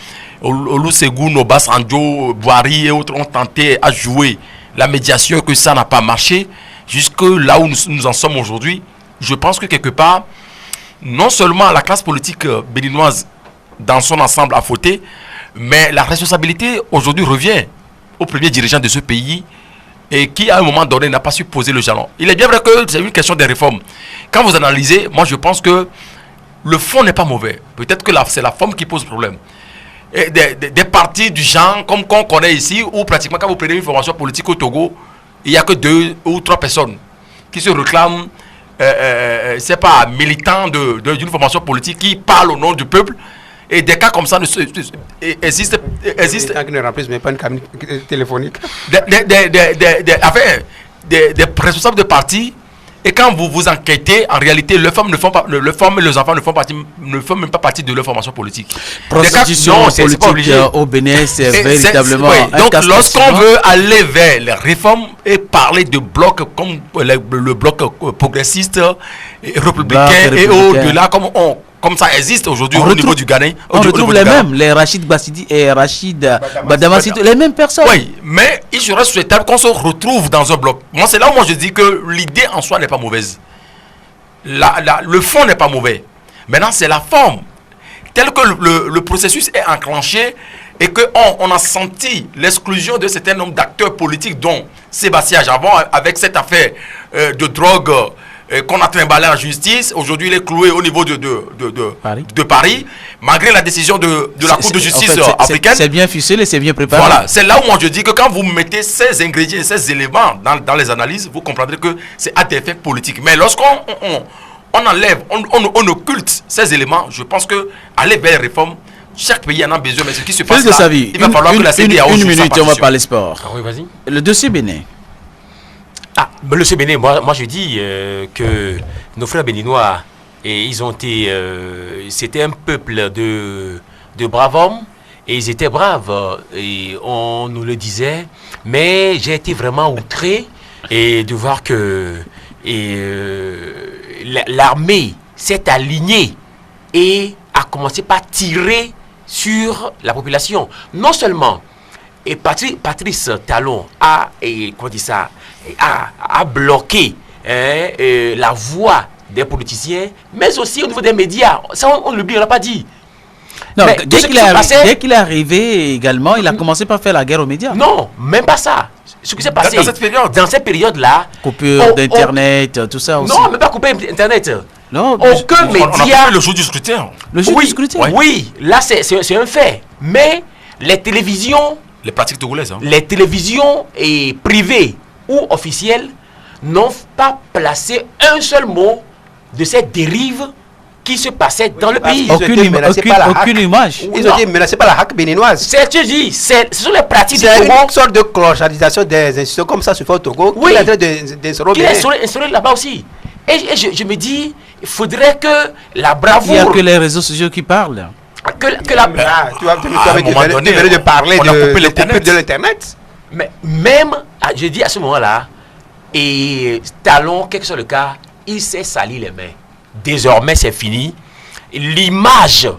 Olusegun, Obasanjo, Buhari et autres ont tenté à jouer la médiation, que ça n'a pas marché, jusque là où nous en sommes aujourd'hui, je pense que quelque part, non seulement la classe politique béninoise dans son ensemble a fauté, mais la responsabilité aujourd'hui revient au premier dirigeant de ce pays et qui à un moment donné n'a pas su poser le jalon. Il est bien vrai que c'est une question des réformes. Quand vous analysez, moi je pense que le fond n'est pas mauvais. Peut-être que c'est la forme qui pose problème. Et des partis du genre comme qu'on connaît ici, où pratiquement quand vous prenez une formation politique au Togo, il n'y a que 2 ou 3 personnes qui se réclament, c'est pas militants d'une formation politique qui parlent au nom du peuple. Et des cas comme ça existent. Qui ne remplissent même pas une cabine téléphonique. Des responsables de partis. Et quand vous enquêtez, en réalité, les femmes et les enfants ne font même pas partie de leur formation politique. Prostitution politique au Bénin, c'est véritablement un donc, lorsqu'on veut aller vers les réformes et parler de blocs comme le bloc progressiste, républicain et au-delà, comme ça existe aujourd'hui au niveau du Ghana. On retrouve les mêmes, les Rachid Bassidi et Rachid Badamassidi, les mêmes personnes. Oui, mais il serait souhaitable qu'on se retrouve dans un bloc. Moi, c'est là où je dis que l'idée en soi n'est pas mauvaise. Le fond n'est pas mauvais. Maintenant, c'est la forme. Tel que le processus est enclenché et qu'on a senti l'exclusion de certains nombre d'acteurs politiques, dont Sébastien Javon, avec cette affaire de drogue qu'on a trimballé en justice. Aujourd'hui, il est cloué au niveau de Paris, malgré la décision de la Cour de justice africaine. C'est bien ficelé, c'est bien préparé. Voilà, c'est là où moi je dis que quand vous mettez ces ingrédients, ces éléments dans les analyses, vous comprendrez que c'est à des fins politiques. Mais lorsqu'on enlève, on occulte ces éléments, je pense que aller vers les réformes, chaque pays en a besoin. Mais ce qui se passe là, il va falloir que la CEDEAO une minute, on va parler sport. Ah oui, vas-y. Le dossier Bénin. Le dossier Bénin, moi je dis que nos frères béninois, et ils ont été, c'était un peuple de de braves hommes, et ils étaient braves, et on nous le disait, mais j'ai été vraiment outré et de voir que l'armée s'est alignée et a commencé par tirer sur la population. Non seulement, et Patrice Talon a bloqué la voix des politiciens, mais aussi au niveau des médias. Ça, on ne l'oublie, on l'a pas dit. Non, dès qu'il est arrivé également, il a commencé par faire la guerre aux médias. Non, même pas ça. Ce qui s'est passé dans cette période-là, coupure d'internet, tout ça aussi. Non, même pas couper internet. Non, aucun média. Le jour du scrutin. Le jour du scrutin. Oui, là c'est un fait. Mais les télévisions, les pratiques togolaises, les télévisions privées ou officielles n'ont pas placé un seul mot de cette dérive qui se passait dans le pays. Aucune image. Ils ont été menacés par la hack béninoise. C'est ce que je dis, ce sont les pratiques du Togo. C'est une sorte de clochardisation des institutions comme ça se fait au Togo. Oui. Qui est instauré là-bas aussi. Et je me dis, il faudrait que la bravoure... Il n'y a que les réseaux sociaux qui parlent. Tu vas de parler de l'Internet. Mais même, je dis à ce moment-là, et Talon, quel que soit le cas, il s'est sali les mains. Désormais, c'est fini. L'image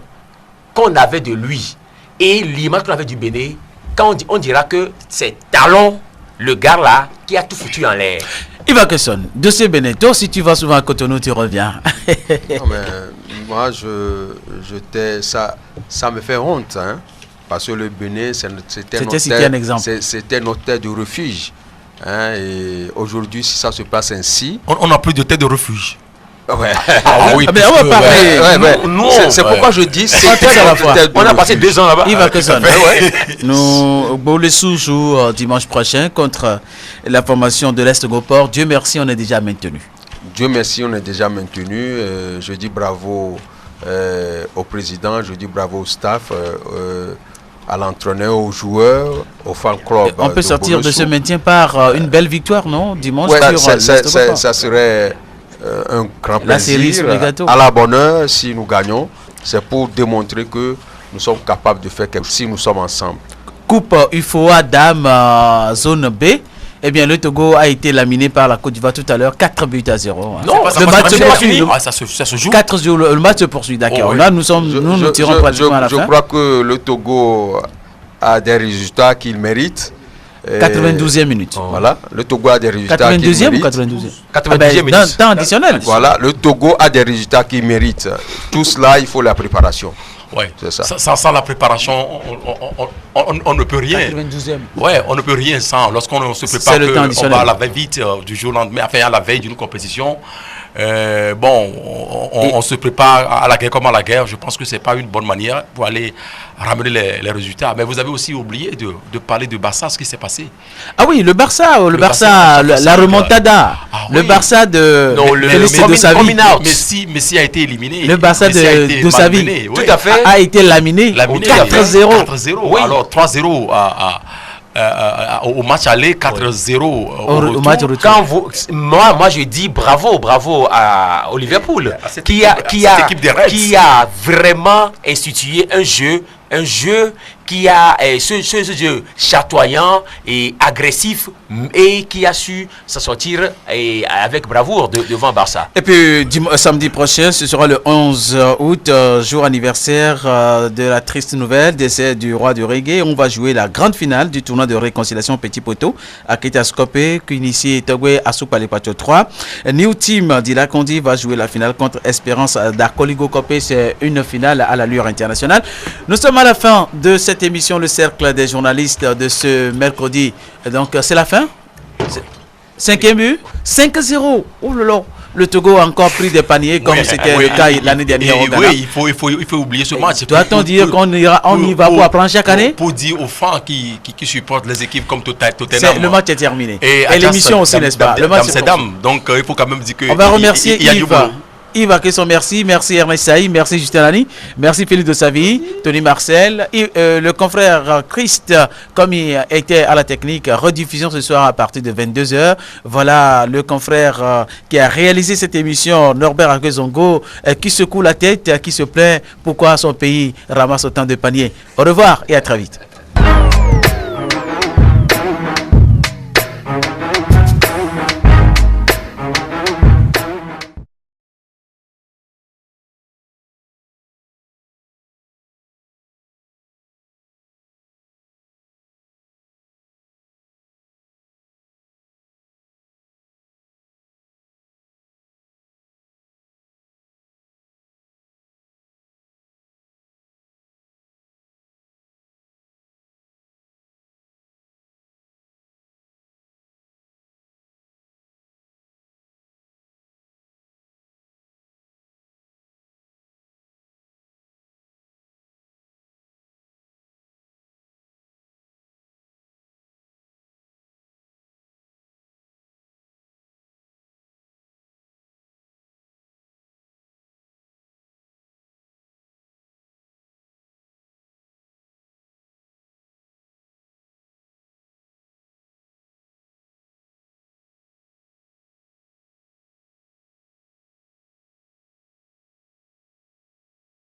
qu'on avait de lui et l'image qu'on avait du Bénin, quand on dira que c'est Talon, le gars là, qui a tout foutu en l'air. Yves Akeson, dossier Beneteau, si tu vas souvent à Cotonou, tu reviens. Non, mais moi, ça me fait honte, hein, parce que le Bénin, c'était notre terre de refuge. Hein, et aujourd'hui, si ça se passe ainsi... On n'a plus de terre de refuge. Ouais. Oui, mais on va parler. C'est pourquoi je dis on a passé 2 ans là-bas. Yves Akeson. Nous, Boulessou joue dimanche prochain contre la formation de l'Est Goport. Dieu merci, on est déjà maintenu. Dieu merci, on est déjà maintenu. Je dis bravo au président, je dis bravo au staff, à l'entraîneur, aux joueurs, au fan club. On peut sortir de ce maintien par une belle victoire, non? Dimanche ça serait un grand plaisir. La à la bonne heure, si nous gagnons, c'est pour démontrer que nous sommes capables de faire quelque chose si nous sommes ensemble. Coupe UFOA Dame zone B. Eh bien, le Togo a été laminé par la Côte d'Ivoire tout à l'heure, 4-0. Hein. Non, le match se poursuit. Ça se joue. 4-0, le match se poursuit, d'accord. Là, nous tirons pratiquement à la fin. Je crois que le Togo a des résultats qu'il mérite. 92e minute. Voilà, le Togo a des résultats 92e ou 92e 92e minute. Temps additionnel. Voilà, le Togo a des résultats qu'il mérite. Tout cela, il faut la préparation. Ouais. C'est ça. Sans la préparation, on ne peut rien. 92e. Ouais, on ne peut rien sans. Lorsqu'on se prépare, on va à la veille vite du jour au lendemain, enfin à la veille d'une compétition. On se prépare à la guerre comme à la guerre. Je pense que c'est pas une bonne manière pour aller ramener les résultats. Mais vous avez aussi oublié de parler de Barça, ce qui s'est passé. Ah oui, le Barça, la remontada. Le Barça de Messi a été éliminé. Le Barça de Savi, tout à fait, a été laminé. 4-0. 4-0. Oui. Alors 3-0 au match aller, 4-0 au match retour. Quand moi je dis bravo au Liverpool qui a vraiment institué un jeu qui a ce jeu chatoyant et agressif et qui a su s'en sortir avec bravoure devant Barça. Et puis samedi prochain, ce sera le 11 août, jour anniversaire de la triste nouvelle, décès du roi du reggae. On va jouer la grande finale du tournoi de réconciliation Petit Poteau à Kitaskopé, qui initie Togwe Asupalepacho 3. New Team d'Ilakondi va jouer la finale contre Espérance d'Arcoligo Kopé. C'est une finale à l'allure internationale. Nous sommes à la fin de cette émission, le cercle des journalistes de ce mercredi. Donc c'est la fin. 5e but, 5-0. Oh là là. Le Togo a encore pris des paniers comme c'était le cas l'année dernière au Ghana. Oui, il faut oublier ce match. Doit-on dire qu'on y va pour apprendre chaque année? Pour dire aux fans qui supportent les équipes comme Tottenham. Le match est terminé. Et l'émission aussi, n'est-ce pas? Le match c'est dame. Donc il faut quand même dire que on va remercier Yves. Yves Akesson, merci. Merci Ernest Saï, merci Justin Lani, merci Philippe de Savy, Tony Marcel, et, le confrère Christ, comme il était à la technique, rediffusion ce soir à partir de 22h. Voilà le confrère qui a réalisé cette émission, Norbert Akwezongo, qui secoue la tête, qui se plaint pourquoi son pays ramasse autant de paniers. Au revoir et à très vite.